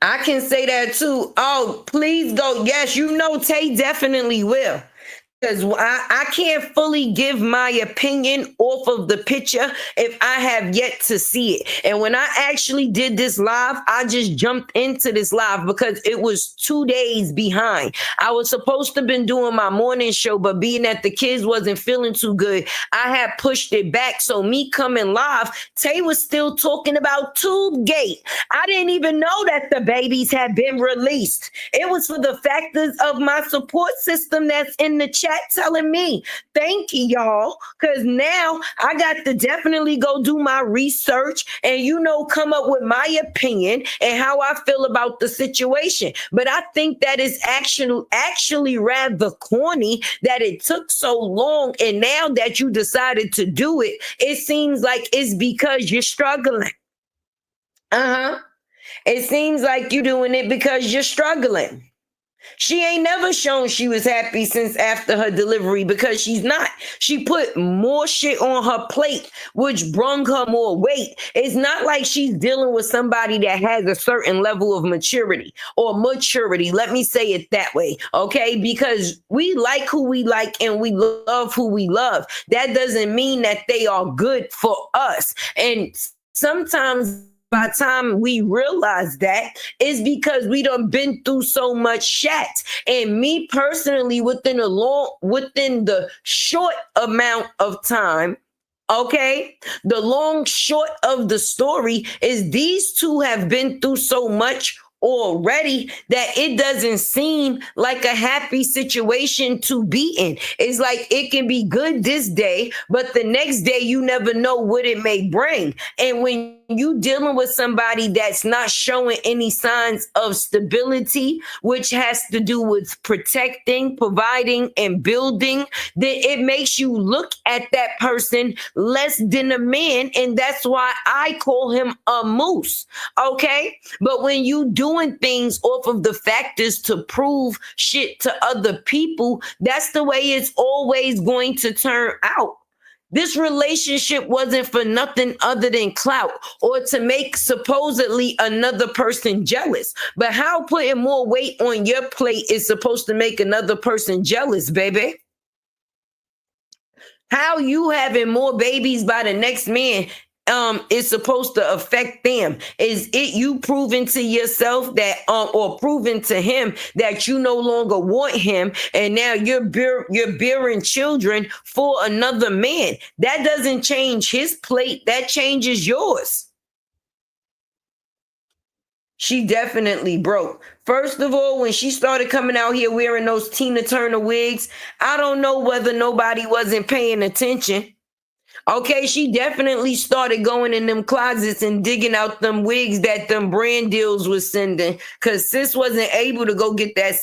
I can say that too. Oh, please go. Yes, you know Tay definitely will. Because I can't fully give my opinion off of the picture if I have yet to see it. And when I actually did this live, I just jumped into this live because it was 2 days behind. I was supposed to have been doing my morning show, but being that the kids wasn't feeling too good, I had pushed it back. So me coming live, Tay was still talking about Tube Gate. I didn't even know that the babies had been released. It was for the factors of my support system that's in the chat telling me thank you, y'all, because now I got to definitely go do my research and come up with my opinion and how I feel about the situation. But I think that is actually rather corny that it took so long, and now that you decided to do it, it seems like it's because you're struggling. It seems like you're doing it because you're struggling. She ain't never shown she was happy since after her delivery, because she's not. She put more shit on her plate, which brung her more weight. It's not like she's dealing with somebody that has a certain level of maturity or maturity. Let me say it that way, okay? Because we like who we like and we love who we love. That doesn't mean that they are good for us. And sometimes by the time we realize that, is because we done been through so much shit. And me personally, within the short amount of time, okay, the long short of the story is these two have been through so much already that it doesn't seem like a happy situation to be in. It's like it can be good this day, but the next day you never know what it may bring. And when you dealing with somebody that's not showing any signs of stability, which has to do with protecting, providing, and building, then it makes you look at that person less than a man. And that's why I call him a moose. Okay. But when you doing things off of the factors to prove shit to other people, that's the way it's always going to turn out. This relationship wasn't for nothing other than clout or to make supposedly another person jealous. But how putting more weight on your plate is supposed to make another person jealous, baby? How you having more babies by the next man is supposed to affect them? Is it you proving to yourself that or proving to him that you no longer want him, and now you're bearing children for another man? That doesn't change his plate, that changes yours. She definitely broke. First of all, when she started coming out here wearing those Tina Turner wigs, I don't know whether nobody wasn't paying attention. Okay, she definitely started going in them closets and digging out them wigs that them brand deals was sending, because sis wasn't able to go get that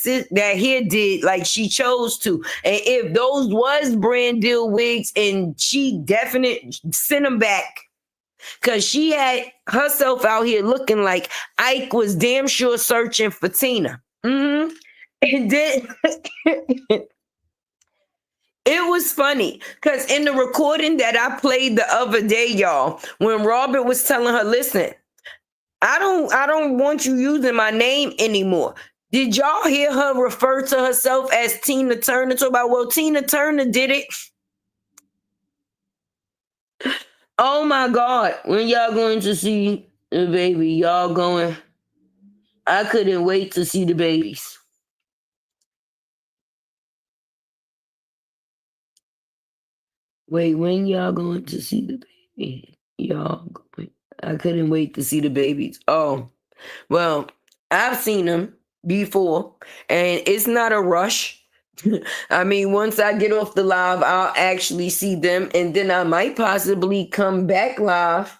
hair did like she chose to. And if those was brand deal wigs, and she definitely sent them back, because she had herself out here looking like Ike was damn sure searching for Tina. And then it was funny because in the recording that I played the other day, y'all, when Robert was telling her, listen, I don't want you using my name anymore. Did y'all hear her refer to herself as Tina Turner? Talk about, well, Tina Turner did it. Oh my God. When y'all going to see the baby? Y'all going? I couldn't wait to see the babies. Wait, when y'all going to see the baby? Y'all going? I couldn't wait to see the babies. Oh, well, I've seen them before, and it's not a rush. I mean, once I get off the live, I'll actually see them, and then I might possibly come back live.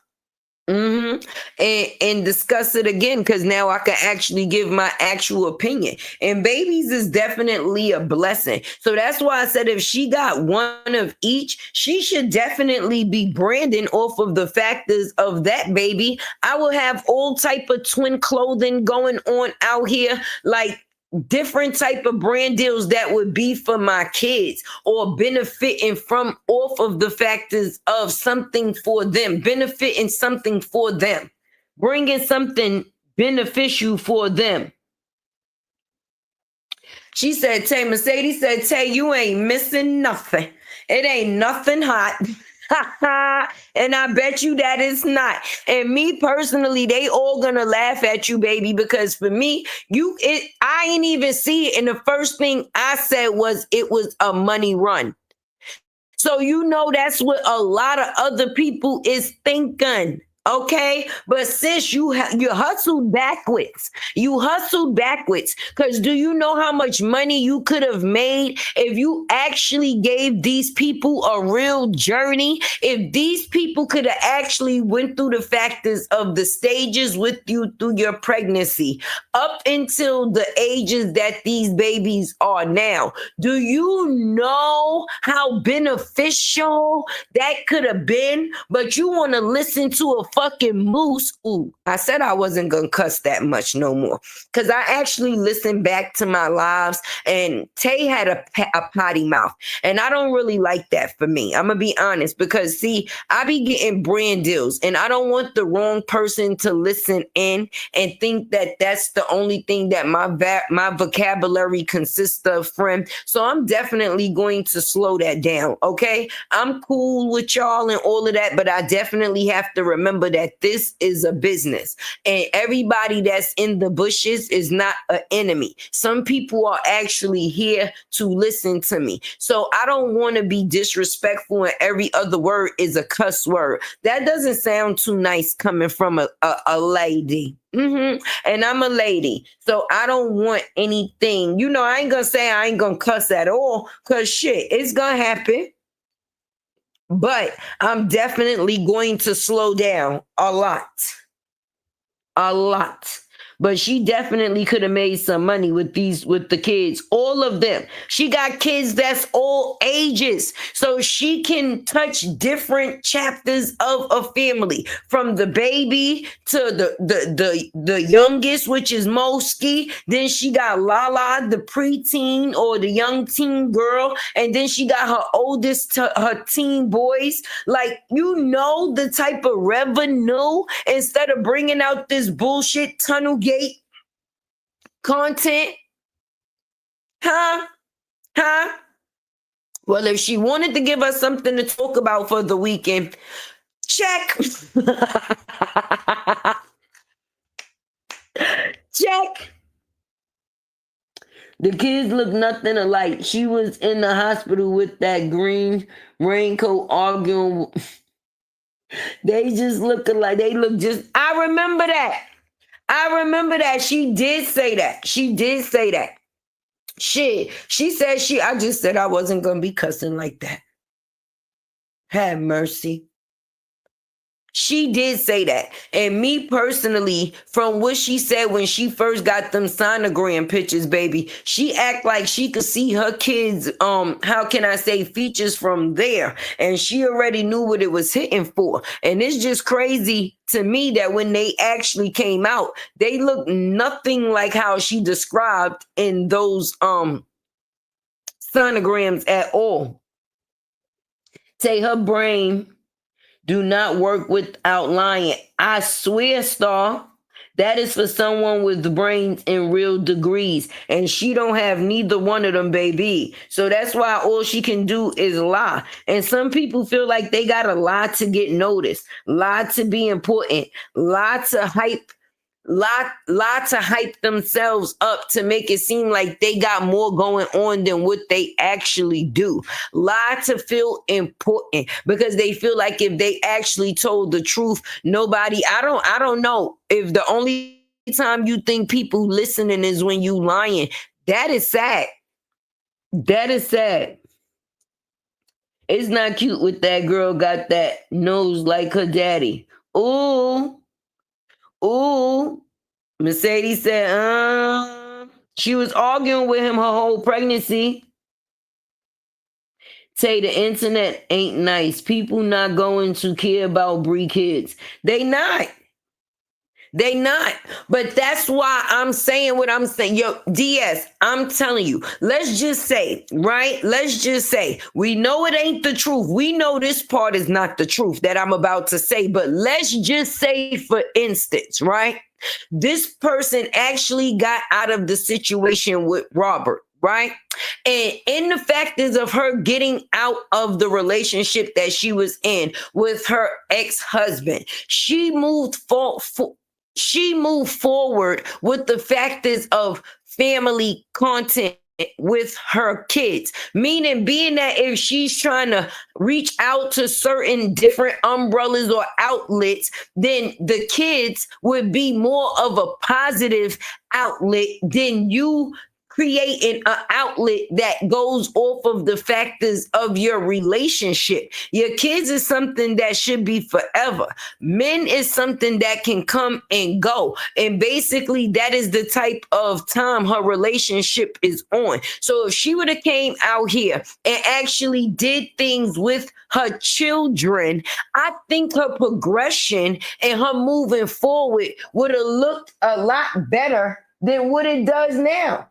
And discuss it again, because now I can actually give my actual opinion. And babies is definitely a blessing. So that's why I said if she got one of each, she should definitely be branding off of the factors of that baby. I will have all type of twin clothing going on out here, like different type of brand deals that would be for my kids, or benefiting from off of the factors of something for them, benefiting something for them, bringing something beneficial for them. She said, Tay, Mercedes said, Tay, you ain't missing nothing. It ain't nothing hot. And I bet you that it's not. And me personally, they all gonna laugh at you, baby, because for me, I ain't even see it. And the first thing I said was it was a money run. So you know that's what a lot of other people is thinking. Okay, but sis, you hustled backwards. You hustled backwards, because do you know how much money you could have made if you actually gave these people a real journey? If these people could have actually went through the factors of the stages with you through your pregnancy up until the ages that these babies are now. Do you know how beneficial that could have been? But you want to listen to a fucking moose. Ooh, I said I wasn't gonna cuss that much no more, because I actually listened back to my lives, and Tay had a potty mouth, and I don't really like that for me. I'm gonna be honest, because see, I be getting brand deals, and I don't want the wrong person to listen in and think that that's the only thing that my vocabulary consists of, friend. So I'm definitely going to slow that down. Okay, I'm cool with y'all and all of that, but I definitely have to remember that this is a business, and everybody that's in the bushes is not an enemy. Some people are actually here to listen to me. So I don't want to be disrespectful and every other word is a cuss word. That doesn't sound too nice coming from a lady. And I'm a lady. So I don't want anything. You know, I ain't gonna say I ain't gonna cuss at all, because shit, it's gonna happen. But I'm definitely going to slow down a lot. A lot. But she definitely could have made some money with the kids, all of them. She got kids that's all ages, so she can touch different chapters of a family, from the baby to the youngest, which is Moski. Then she got Lala, the preteen or the young teen girl, and then she got her oldest, her teen boys. Like, you know, the type of revenue, instead of bringing out this bullshit tunnel gate content. Huh? Well, if she wanted to give us something to talk about for the weekend, check. Check. The kids look nothing alike. She was in the hospital with that green raincoat arguing. They just look alike. They look just. I remember that. She did say that. Shit. She said I just said I wasn't going to be cussing like that. Have mercy. She did say that. And me personally, from what she said when she first got them sonogram pictures, baby, she act like she could see her kids, how can I say, features from there. And she already knew what it was hitting for. And it's just crazy to me that when they actually came out, they look nothing like how she described in those sonograms at all. Say her brain do not work without lying. I swear, Star. That is for someone with brains and real degrees. And she don't have neither one of them, baby. So that's why all she can do is lie. And some people feel like they gotta lie to get noticed, lie to be important, lie to hype. Lie to hype themselves up to make it seem like they got more going on than what they actually do. Lie to feel important because they feel like if they actually told the truth, nobody, I don't know if the only time you think people listening is when you lying. That is sad. That is sad. It's not cute with that girl got that nose like her daddy. Ooh, ooh. Mercedes said, she was arguing with him her whole pregnancy. Say the internet ain't nice. People not going to care about Bree kids. They not. They not. But that's why I'm saying what I'm saying. Yo, DS, I'm telling you, let's just say, right? Let's just say, we know it ain't the truth. We know this part is not the truth that I'm about to say, but let's just say, for instance, right? This person actually got out of the situation with Robert, right? And in the factors of her getting out of the relationship that she was in with her ex-husband, she moved forward with the factors of family content with her kids, meaning being that if she's trying to reach out to certain different umbrellas or outlets, then the kids would be more of a positive outlet than you creating an outlet that goes off of the factors of your relationship. Your kids is something that should be forever. Men is something that can come and go. And basically that is the type of time her relationship is on. So if she would have came out here and actually did things with her children, I think her progression and her moving forward would have looked a lot better than what it does now.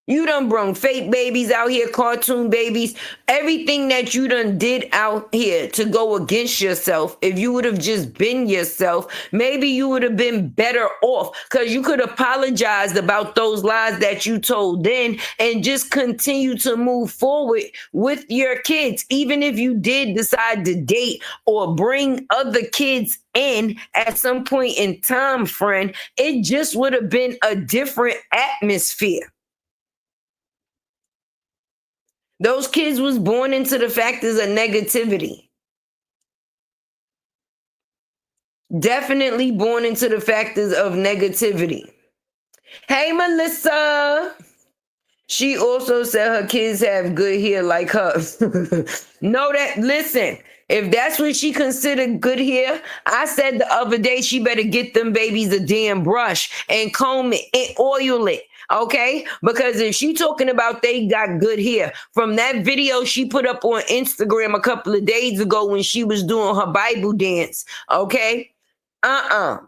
You done brung fake babies out here, cartoon babies, everything that you done did out here to go against yourself. If you would have just been yourself, maybe you would have been better off because you could apologize about those lies that you told then and just continue to move forward with your kids. Even if you did decide to date or bring other kids in at some point in time, friend, it just would have been a different atmosphere. Those kids was born into the factors of negativity. Definitely born into the factors of negativity. Hey, Melissa. She also said her kids have good hair like her. No, that, listen, if that's what she considered good hair, I said the other day she better get them babies a damn brush and comb it and oil it. Okay, because if she talking about they got good hair from that video she put up on Instagram a couple of days ago when she was doing her Bible dance, okay, I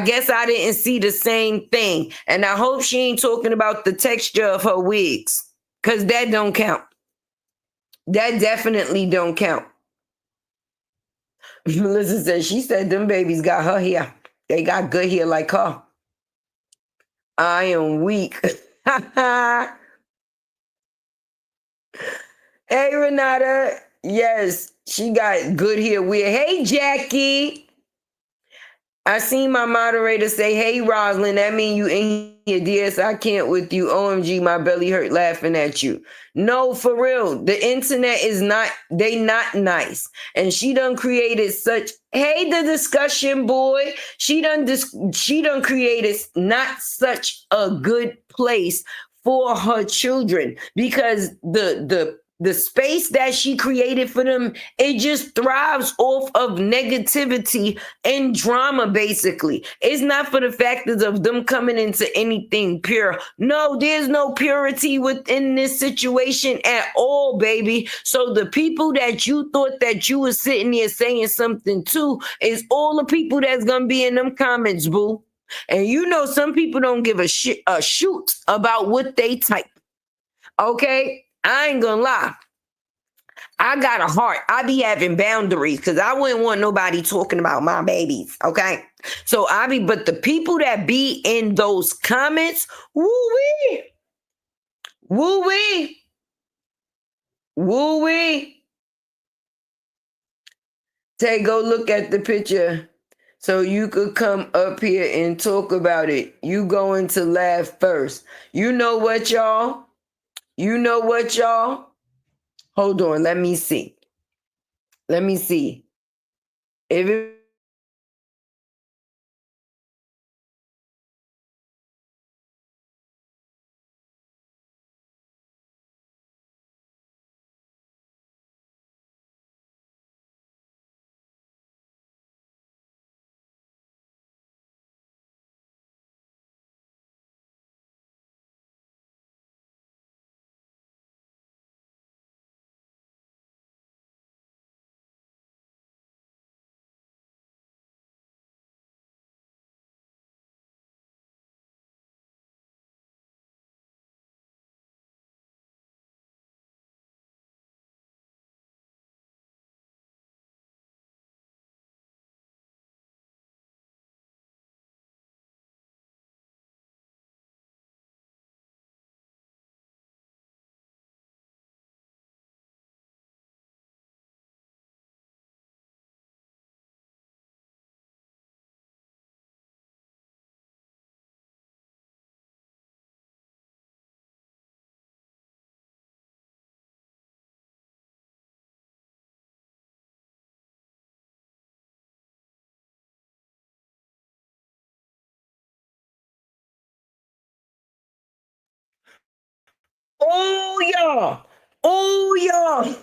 guess I didn't see the same thing, and I hope she ain't talking about the texture of her wigs, because that don't count. That definitely don't count. Melissa said she said them babies got her hair. They got good hair like her. I am weak. Hey, Renata. Yes, she got good hair. Weird. Hey, Jackie. I seen my moderator say, hey, Roslyn, that mean you in here, DS, I can't with you. OMG, my belly hurt laughing at you. No, for real. The internet is not, they not nice. And she done created such, hey, the discussion boy. She done created not such a good place for her children because the space that she created for them, it just thrives off of negativity and drama, basically. It's not for the factors of them coming into anything pure. No, there's no purity within this situation at all, baby. So the people that you thought that you was sitting there saying something to is all the people that's gonna be in them comments, boo. And you know some people don't give a shoot about what they type. Okay? I ain't gonna lie. I got a heart. I be having boundaries because I wouldn't want nobody talking about my babies. Okay. So but the people that be in those comments, woo wee, woo wee, woo wee. Tay, go look at the picture so you could come up here and talk about it. You going to laugh first. You know what, y'all? You know what, y'all? Hold on. Let me see. Let me see. If it Oh, y'all. Oh, y'all.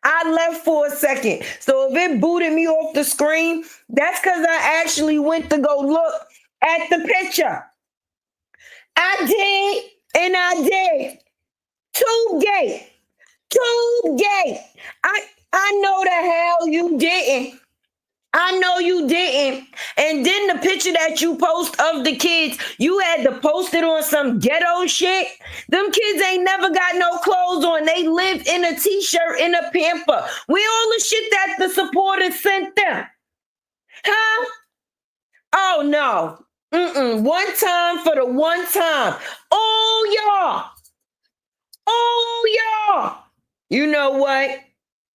I left for a second. So if it booted me off the screen, that's because I actually went to go look at the picture. I did, and I did. Too gay. Too gay. I know the hell you didn't. I know you didn't. And then the picture that you post of the kids, you had to post it on some ghetto shit. Them kids ain't never got no clothes on. They lived in a t-shirt and a pamper. We all the shit that the supporters sent them. Huh? Oh no. One time for the one time. Oh y'all. Oh y'all. You know what?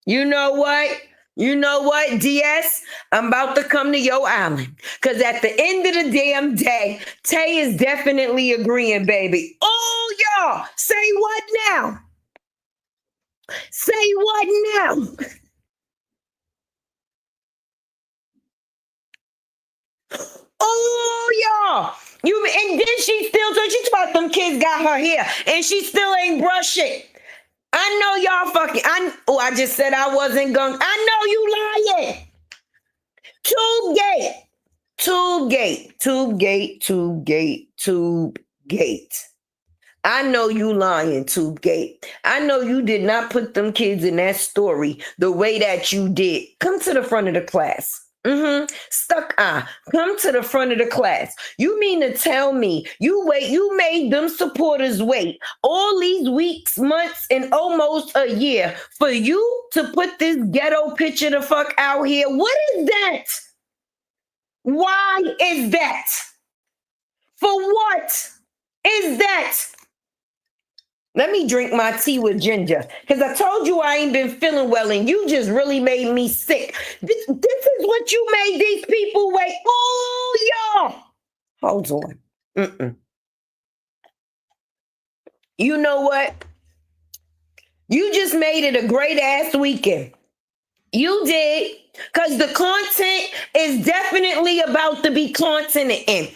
You know what? You know what, DS? I'm about to come to your island. Because at the end of the damn day, Tay is definitely agreeing, baby. Oh, y'all, say what now? Say what now? Oh, y'all. And then she's about them kids got her hair, and she still ain't brushed it. I know y'all I just said I wasn't going. I know you lying. Tube gate. Tube gate. Tube gate. Tube gate. Tube gate. I know you lying, Tube Gate. I know you did not put them kids in that story the way that you did. Come to the front of the class. Stuck eye. Come to the front of the class. You mean to tell me you made them supporters wait all these weeks, months, and almost a year for you to put this ghetto picture the fuck out here? What is that? Why is that? For what is that? Let me drink my tea with ginger. Because I told you I ain't been feeling well and you just really made me sick. This is what you made these people wait. Oh, y'all. Hold on. You know what? You just made it a great ass weekend. You did. Because the content is definitely about to be content in.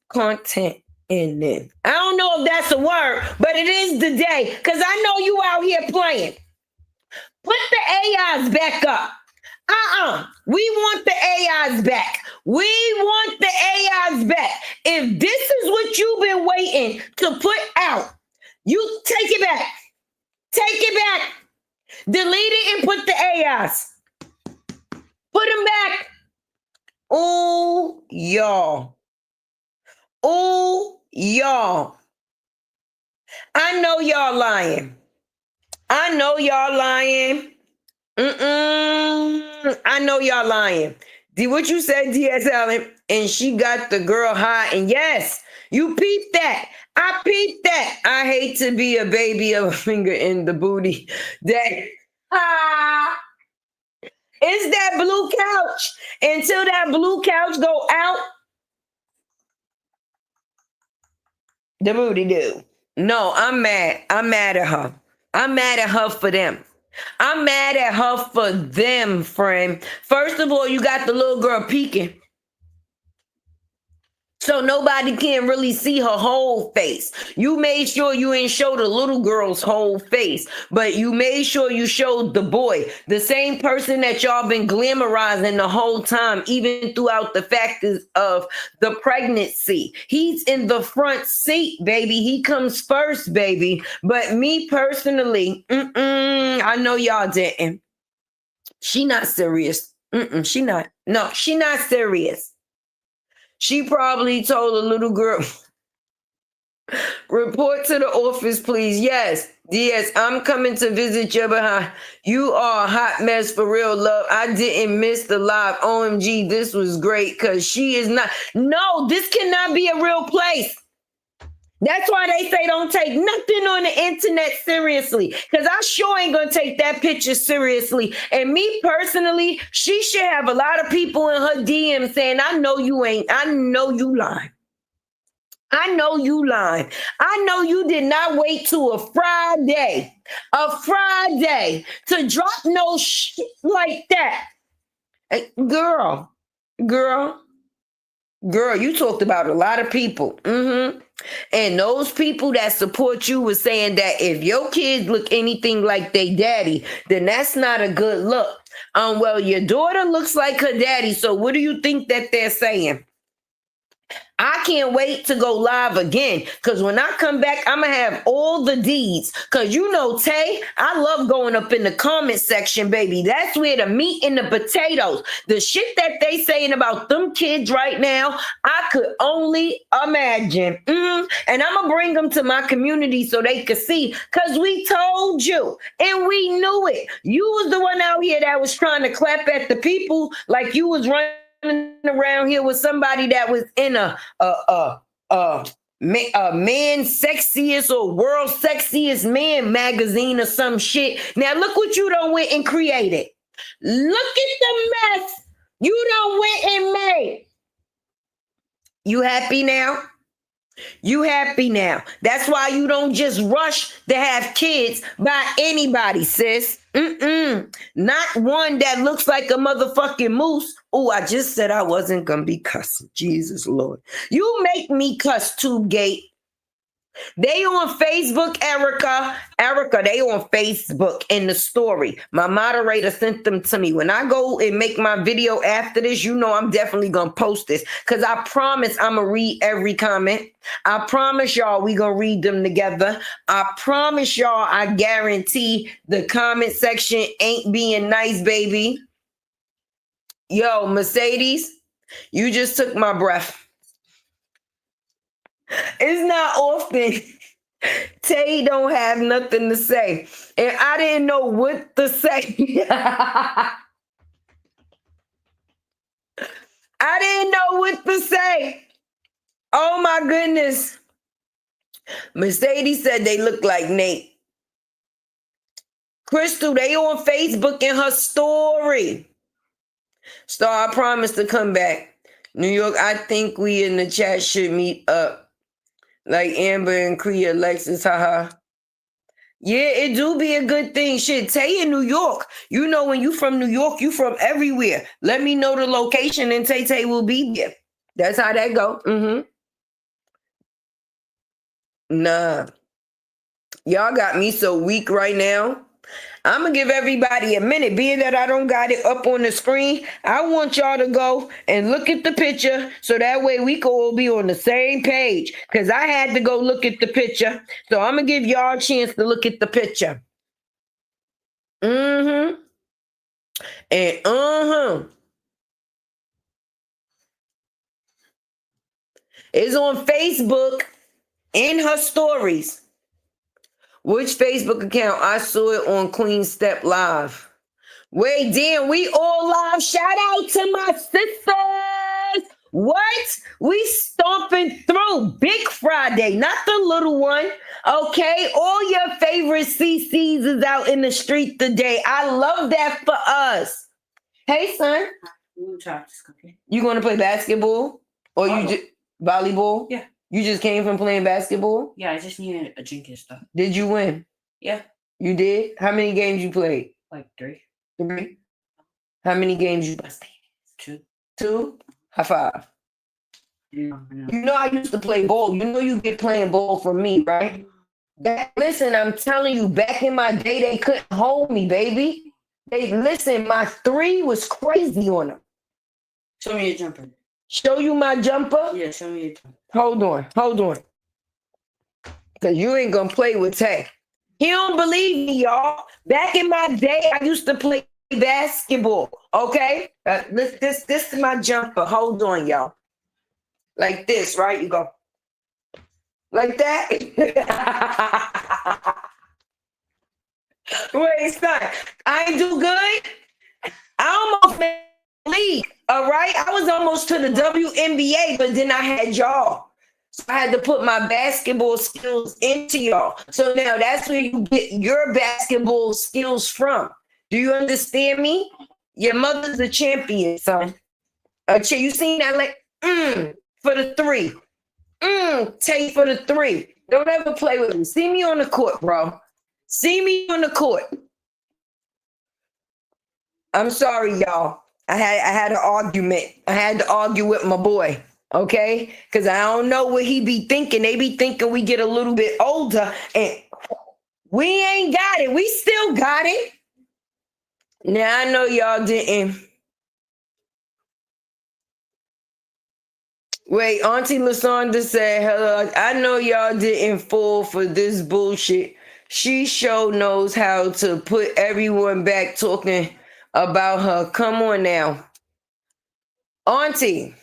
Content in it. I don't know if that's a word, but it is the day. Because I know you out here playing. Put the AIs back up. We want the AIs back. We want the AIs back. If this is what you've been waiting to put out, you take it back. Take it back. Delete it and put the AIs. Put them back. Oh, y'all. Oh, y'all. I know y'all lying. I know y'all lying. I know y'all lying. What you said, DSL, and she got the girl hot. And yes, you peeped that. I peeped that. I hate to be a baby of a finger in the booty. That it's that blue couch. Until that blue couch go out, the booty do. No, I'm mad. I'm mad at her. I'm mad at her for them. I'm mad at her for them, friend. First of all, you got the little girl peeking. So nobody can really see her whole face. You made sure you ain't show the little girl's whole face, but you made sure you showed the boy, the same person that y'all been glamorizing the whole time, even throughout the factors of the pregnancy. He's in the front seat, baby. He comes first, baby. But me personally, I know y'all didn't. She not serious. She not. No, she not serious. She probably told a little girl, report to the office, please. Yes, I'm coming to visit your behind. You are a hot mess for real, love. I didn't miss the live. OMG, this was great because she is not. No, this cannot be a real place. That's why they say don't take nothing on the internet seriously. Because I sure ain't going to take that picture seriously. And me personally, she should have a lot of people in her DM saying, I know you ain't. I know you lying. I know you lying. I know you did not wait to a Friday to drop no shit like that. Hey, girl, you talked about a lot of people. And those people that support you was saying that if your kids look anything like they daddy, then that's not a good look. Well, your daughter looks like her daddy. So what do you think that they're saying? I can't wait to go live again because when I come back, I'm going to have all the deeds. Because you know, Tay, I love going up in the comment section, baby. That's where the meat and the potatoes, the shit that they saying about them kids right now, I could only imagine. And I'm going to bring them to my community so they could see because we told you and we knew it. You was the one out here that was trying to clap at the people like you was running around here with somebody that was in a man sexiest or world sexiest man magazine or some shit. Now look what you done went and created. Look at the mess you done went and made. You happy now? You happy now. That's why you don't just rush to have kids by anybody, sis. Not one that looks like a motherfucking moose. Oh, I just said I wasn't gonna be cussing. Jesus Lord. You make me cuss too, Gate. They on Facebook, Erica, they on Facebook in the story. My moderator sent them to me. When I go and make my video after this, you know I'm definitely going to post this because I promise I'm going to read every comment. I promise y'all we going to read them together. I promise y'all I guarantee the comment section ain't being nice, baby. Yo, Mercedes, you just took my breath. It's not often Tay don't have nothing to say. And I didn't know what to say. I didn't know what to say. Oh my goodness. Mercedes said they look like Nate. Crystal, they on Facebook in her story. Star, I promise to come back. New York, I think we in the chat should meet up. Like Amber and Kriya, Alexis, haha. Yeah, it do be a good thing. Shit, Tay in New York. You know, when you from New York, you from everywhere. Let me know the location and Tay will be there. That's how that go. Nah. Y'all got me so weak right now. I'm going to give everybody a minute. Being that I don't got it up on the screen, I want y'all to go and look at the picture so that way we can all be on the same page because I had to go look at the picture. So I'm going to give y'all a chance to look at the picture. And It's on Facebook in her stories. Which Facebook account? I saw it on Queen Step Live. Wait, damn, we all live. Shout out to my sisters. What? We stomping through Big Friday, not the little one. Okay, all your favorite CCs is out in the street today. I love that for us. Hey, son. You going to play basketball? Or you just volleyball? Yeah. You just came from playing basketball? Yeah, I just needed a drink and stuff. Did you win? Yeah. You did? How many games you played? Like 3. 3? How many games you played? 2. 2? High five. No. You know I used to play ball. You know you get playing ball from me, right? Listen, I'm telling you, back in my day, they couldn't hold me, baby. Listen, my 3 was crazy on them. Show me your jumper. Show you my jumper? Yeah, show me your jumper. Hold on. Because you ain't going to play with Tay. He don't believe me, y'all. Back in my day, I used to play basketball, okay? This is my jumper. Hold on, y'all. Like this, right? You go. Like that? Wait, son. I ain't do good? I almost made the league, all right? I was almost to the WNBA, but then I had y'all. So I had to put my basketball skills into y'all. So now that's where you get your basketball skills from. Do you understand me? Your mother's a champion, son. You seen that? Like, for the 3. Take for the 3. Don't ever play with me. See me on the court, bro. See me on the court. I'm sorry, y'all. I had an argument. I had to argue with my boy. Okay, because I don't know what he be thinking. They be thinking we get a little bit older and we ain't got it. We still got it. Now I know y'all didn't. Wait, Auntie Lasonda said, hello. I know y'all didn't fall for this bullshit. She sure knows how to put everyone back talking about her. Come on now. Auntie,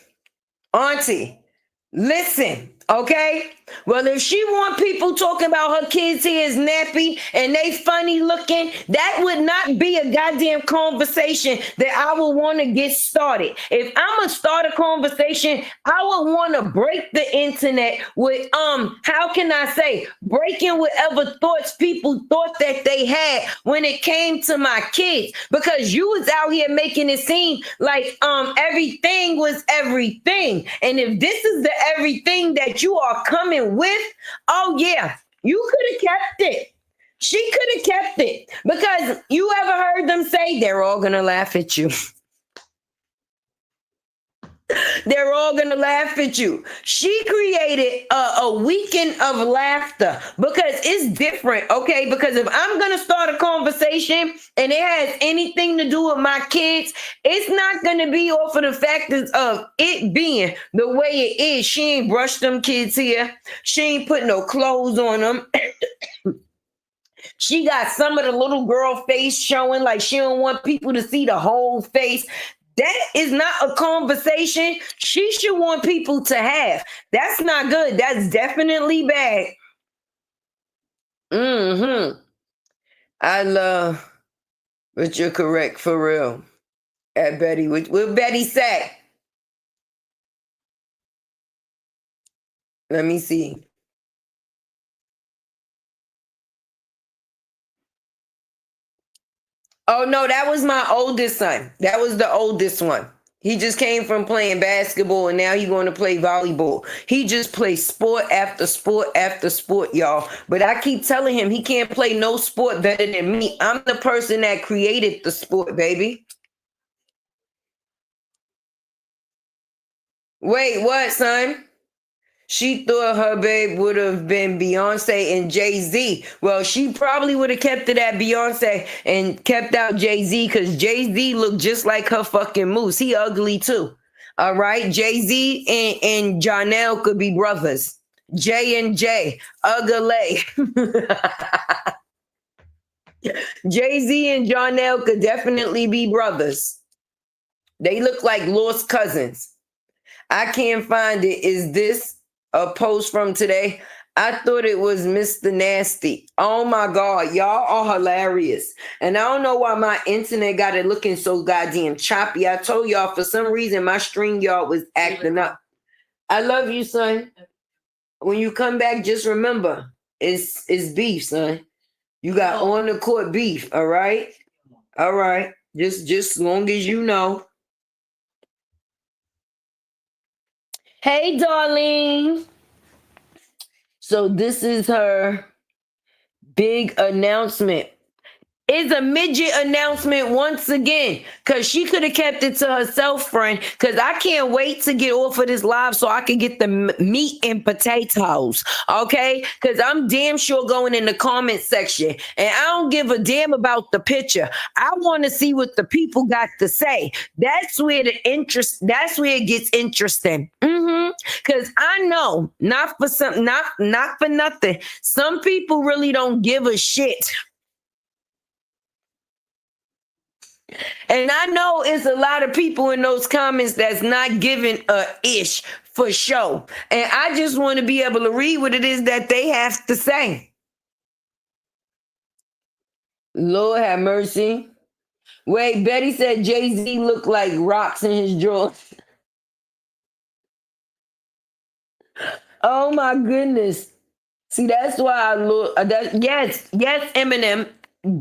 listen, okay? Well, if she want people talking about her kids here is nappy and they funny looking, that would not be a goddamn conversation that I would want to get started. If I'm going to start a conversation, I would want to break the internet with, how can I say, breaking whatever thoughts people thought that they had when it came to my kids. Because you was out here making it seem like everything was everything. And if this is the everything that you are coming with, oh yeah, you could have kept it. She could have kept it. Because you ever heard them say they're all gonna laugh at you? They're all gonna laugh at you. She created a weekend of laughter because it's different, okay? Because if I'm gonna start a conversation and it has anything to do with my kids, it's not gonna be off of the factors of it being the way it is. She ain't brushed them kids here. She ain't put no clothes on them. She got some of the little girl face showing, like she don't want people to see the whole face. That is not a conversation she should want people to have. That's not good. That's definitely bad. I love, but you're correct for real. At Betty, what Betty say? Let me see. Oh, no, that was my oldest son. That was the oldest one. He just came from playing basketball and now he's going to play volleyball. He just plays sport after sport after sport, y'all. But I keep telling him he can't play no sport better than me. I'm the person that created the sport, baby. Wait, what, son? She thought her babe would have been Beyonce and Jay-Z. Well, she probably would have kept it at Beyonce and kept out Jay-Z because Jay-Z looked just like her fucking moose. He ugly too. All right? Jay-Z and Janelle could be brothers. J and J. Ugly. Jay-Z and Janelle could definitely be brothers. They look like lost cousins. I can't find it. Is this a post from today? I thought it was Mr. Nasty. Oh my God, y'all are hilarious. And I don't know why my internet got it looking so goddamn choppy. I told y'all for some reason my string yard was acting up. I love you, son. When you come back, just remember, it's beef, son. You got on the court beef, all right? All right. Just as long as you know. Hey, darling. So this is her big announcement. It's a midget announcement once again, because she could have kept it to herself, friend, because I can't wait to get off of this live so I can get the meat and potatoes, okay? Because I'm damn sure going in the comment section, and I don't give a damn about the picture. I want to see what the people got to say. That's where it gets interesting. Because I know, not for nothing, some people really don't give a shit. And I know it's a lot of people in those comments that's not giving a ish for show. And I just want to be able to read what it is that they have to say. Lord have mercy. Wait, Betty said Jay-Z looked like rocks in his drawers. Oh my goodness. See, that's why I look. Yes, Eminem.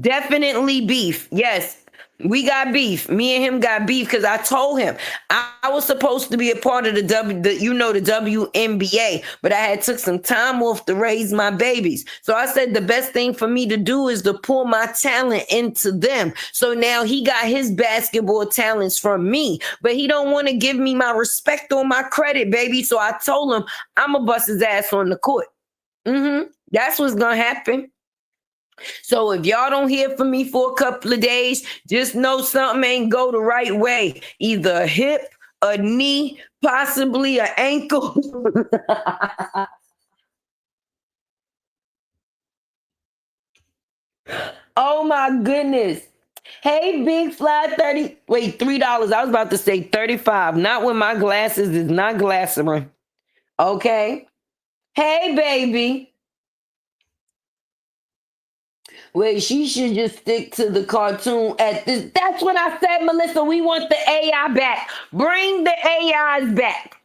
Definitely beef. Yes. We got beef. Me and him got beef because I told him I was supposed to be a part of the WNBA, but I had took some time off to raise my babies. So I said the best thing for me to do is to pour my talent into them. So now he got his basketball talents from me, but he don't want to give me my respect or my credit, baby. So I told him I'm gonna bust his ass on the court. That's what's gonna happen. So if y'all don't hear from me for a couple of days, just know something ain't go the right way. Either a hip, a knee, possibly an ankle. Oh my goodness. Hey, Big Fly 30. Wait, $3. I was about to say 35. Not when my glasses is not glassering. Okay. Hey, baby. Wait, she should just stick to the cartoon at this. That's what I said, Melissa. We want the AI back. Bring the AIs back.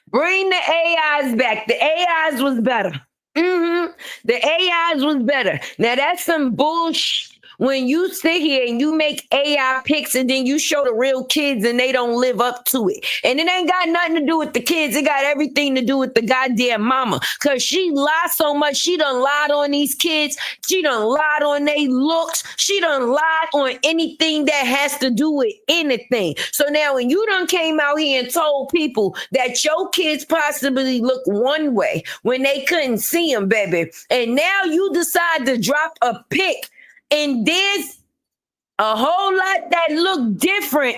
Bring the AIs back. The AIs was better. The AIs was better. Now that's some bullshit. When you sit here and you make AI pics and then you show the real kids and they don't live up to it. And it ain't got nothing to do with the kids. It got everything to do with the goddamn mama. Because she lied so much. She done lied on these kids. She done lied on their looks. She done lied on anything that has to do with anything. So now when you done came out here and told people that your kids possibly look one way when they couldn't see them, baby. And now you decide to drop a pic and there's a whole lot that look different.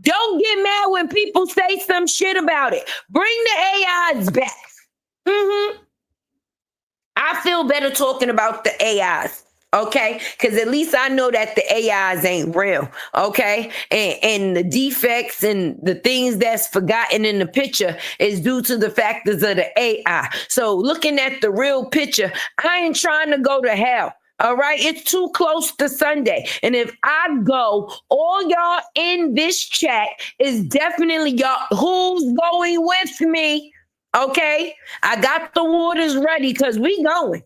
Don't get mad when people say some shit about it. Bring the AIs back. I feel better talking about the AIs. Okay, because at least I know that the AIs ain't real. Okay, and the defects and the things that's forgotten in the picture is due to the factors of the AI. So looking at the real picture, I ain't trying to go to hell. All right, it's too close to Sunday. And if I go, all y'all in this chat is definitely y'all. Who's going with me? Okay, I got the waters ready because we going.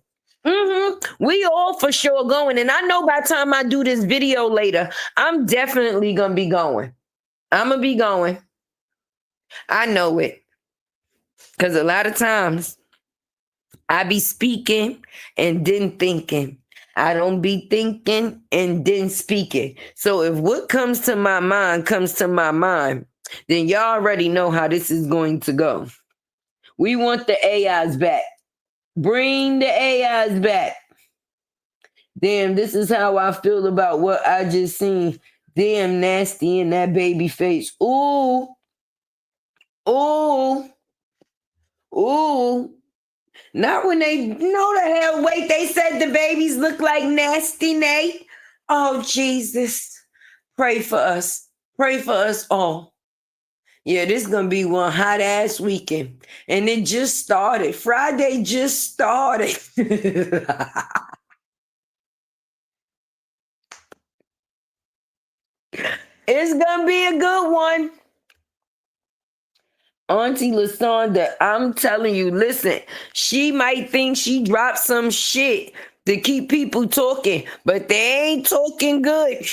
We all for sure going. And I know by the time I do this video later, I'm definitely going to be going. I'm going to be going. I know it. Because a lot of times I be speaking and then thinking. I don't be thinking and then speaking. So if what comes to my mind, then y'all already know how this is going to go. We want the AIs back. Bring the AIs back. Damn, this is how I feel about what I just seen. Damn nasty in that baby face. Ooh. Ooh. Ooh. Not when they know the hell. Wait, they said the babies look like nasty Nate. Oh, Jesus. Pray for us. Pray for us all. Yeah, this is gonna be one hot ass weekend. And it just started. Friday just started. It's gonna be a good one. Auntie Lasonda, I'm telling you, listen, she might think she dropped some shit to keep people talking, but they ain't talking good.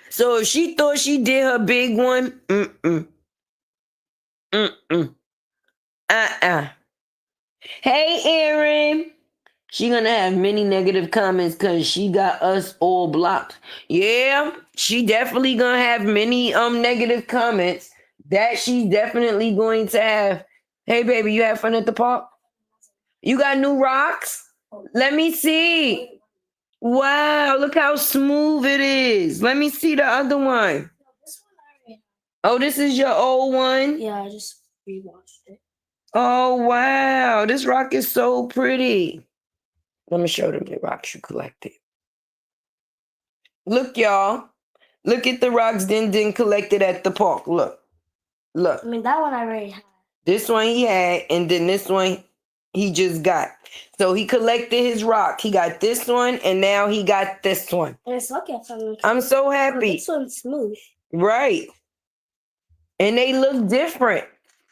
So if she thought she did her big one, mm-mm, uh-uh. Hey, Aaron. She gonna have many negative comments because she got us all blocked. Yeah, she definitely gonna have many negative comments. That she's definitely going to have. Hey baby, you have fun at the park? You got new rocks? Let me see. Wow, look how smooth it is. Let me see the other one. Oh, this is your old one? Yeah, I just rewatched it. Oh wow, this rock is so pretty. Let me show them the rocks you collected. Look, y'all. Look at the rocks Din collected at the park. Look. Look. I mean, that one I already had. This one he had, and then this one he just got. So he collected his rock. He got this one, and now he got this one. And it's lucky I found one. I'm so happy. This one's smooth. Right. And they look different,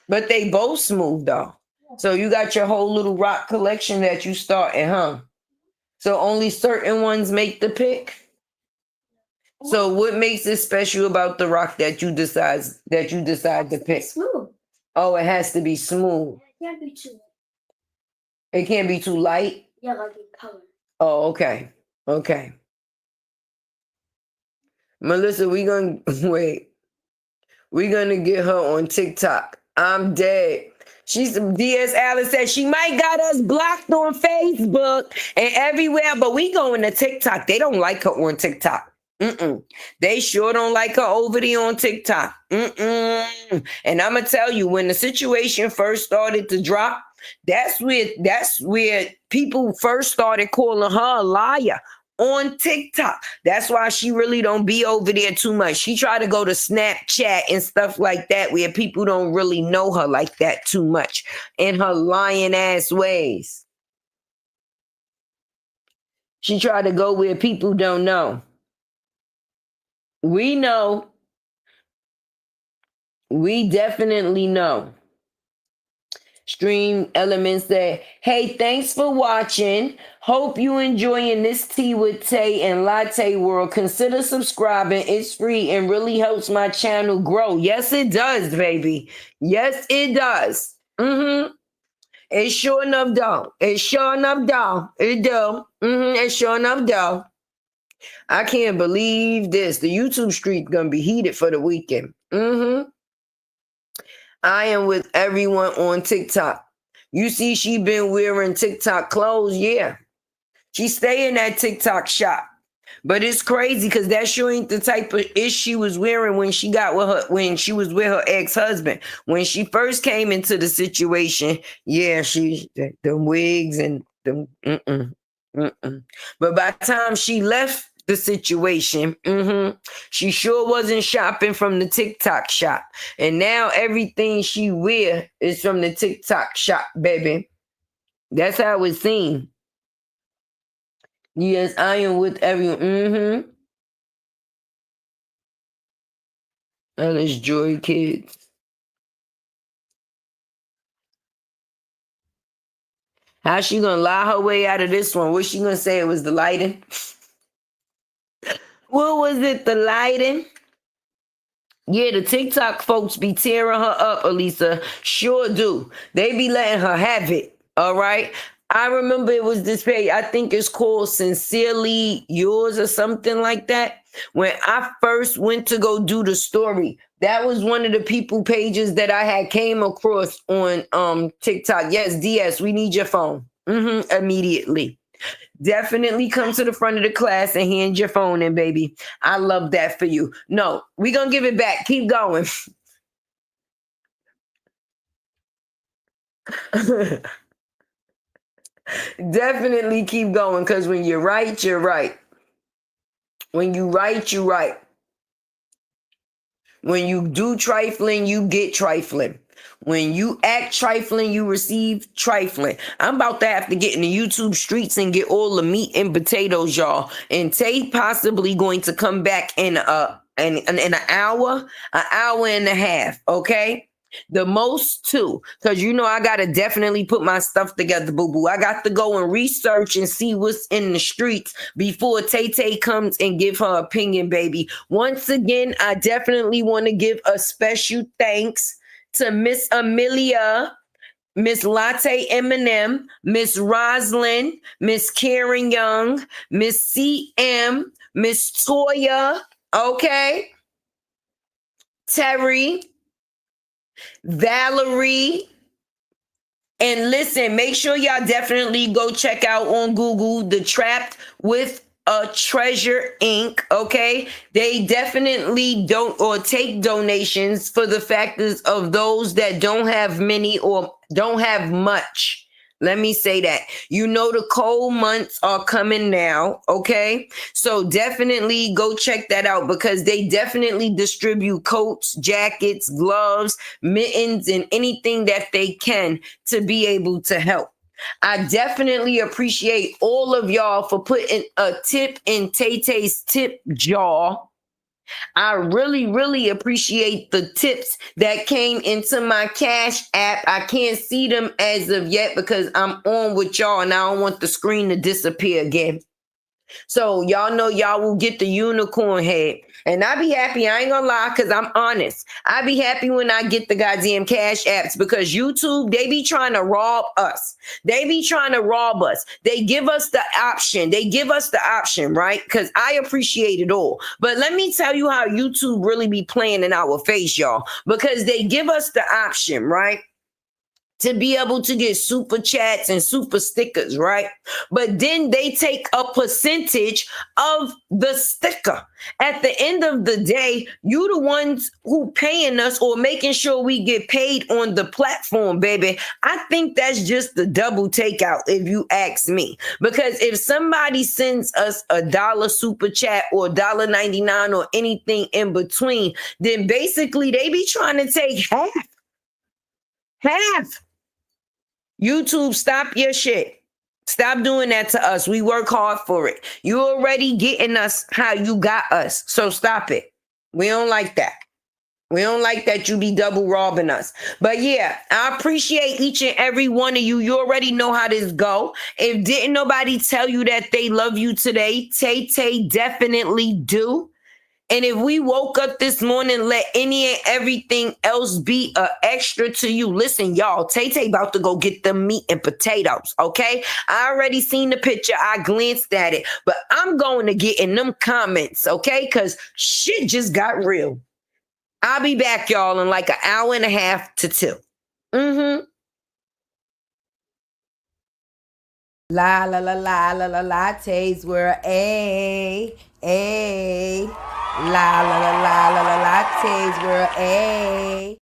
but they both smooth, though. So you got your whole little rock collection that you started, huh? So only certain ones make the pick? So what makes it special about the rock that you decide to pick? Smooth. Oh, it has to be smooth. It can't be too. It can't be too light. Yeah, like in color. Oh, okay. Okay. Melissa, we gonna wait. We're gonna get her on TikTok. I'm dead. She's DS Alice said she might got us blocked on Facebook and everywhere, but we going to TikTok. They don't like her on TikTok. They sure don't like her over there on TikTok. And I'm gonna tell you, when the situation first started to drop, that's where people first started calling her a liar on TikTok. That's why she really don't be over there too much. She try to go to Snapchat and stuff like that, where people don't really know her like that too much in her lying ass ways. She tried to go where people don't know. We know. We definitely know. Stream Elements say, hey, thanks for watching. Hope you enjoying this tea with Tay and Latte World. Consider subscribing. It's free and really helps my channel grow. Yes, it does, baby. Yes, it does. It sure enough do. It sure enough do. It do. It sure enough do. I can't believe this. The YouTube street gonna be heated for the weekend. I am with everyone on TikTok. You see, she been wearing TikTok clothes. Yeah, she stay in that TikTok shop. But it's crazy because that sure ain't the type of ish she was wearing when she was with her ex-husband. When she first came into the situation, yeah, them wigs and them. But by the time she left the situation, she sure wasn't shopping from the TikTok shop. And now everything she wear is from the TikTok shop, baby. That's how it seems. Yes, I am with everyone. And it's Joy Kids. How's she gonna lie her way out of this one? What's she gonna say? It was the lighting? What was it? The lighting? Yeah, the TikTok folks be tearing her up, Elisa. Sure do. They be letting her have it. All right. I remember it was this page. I think it's called Sincerely Yours or something like that. When I first went to go do the story, that was one of the people pages that I had came across on TikTok. Yes, DS, we need your phone. Immediately. Definitely come to the front of the class and hand your phone in, baby. I love that for you. No, we're going to give it back. Keep going. Definitely keep going, because when you're right, you're right. When you right, you right. When you do trifling, you get trifling. When you act trifling, you receive trifling. I'm about to have to get in the YouTube streets and get all the meat and potatoes, y'all. And Tay possibly going to come back in an hour and a half, okay? The most 2, because you know I gotta definitely put my stuff together, boo-boo. I got to go and research and see what's in the streets before Tay comes and give her opinion, baby. Once again, I definitely want to give a special thanks to Miss Amelia, Miss Latte Eminem, Miss Roslyn, Miss Karen Young, Miss CM, Miss Toya, okay, Terry, Valerie. And listen, make sure y'all definitely go check out on Google the Trapped with a Treasure Inc. Okay, they definitely don't or take donations for the factors of those that don't have many or don't have much. Let me say that. You know the cold months are coming now, okay? So definitely go check that out because they definitely distribute coats, jackets, gloves, mittens, and anything that they can to be able to help. I definitely appreciate all of y'all for putting a tip in Tay-Tay's tip jar. I really, really appreciate the tips that came into my Cash App. I can't see them as of yet because I'm on with y'all and I don't want the screen to disappear again. So y'all know y'all will get the unicorn head. And I be happy, I ain't gonna lie, because I'm honest. I be happy when I get the goddamn Cash Apps because YouTube, they be trying to rob us. They be trying to rob us. They give us the option. Right? Because I appreciate it all. But let me tell you how YouTube really be playing in our face, y'all. Because they give us the option, right? To be able to get super chats and super stickers, right? But then they take a percentage of the sticker. At the end of the day, you the ones who paying us or making sure we get paid on the platform, baby. I think that's just the double takeout, if you ask me. Because if somebody sends us $1 super chat or $1.99 or anything in between, then basically they be trying to take half. YouTube, stop your shit. Stop doing that to us. We work hard for it. You already getting us how you got us. So stop it. We don't like that. We don't like that you be double robbing us. But yeah, I appreciate each and every one of you. You already know how this go. If didn't nobody tell you that they love you today, Tay definitely do. And if we woke up this morning, let any and everything else be an extra to you. Listen, y'all, Tay about to go get the meat and potatoes, okay? I already seen the picture. I glanced at it. But I'm going to get in them comments, okay? Because shit just got real. I'll be back, y'all, in like an hour and a half to 2. La la la la la la lattes were a. La la la la la la lattes were a.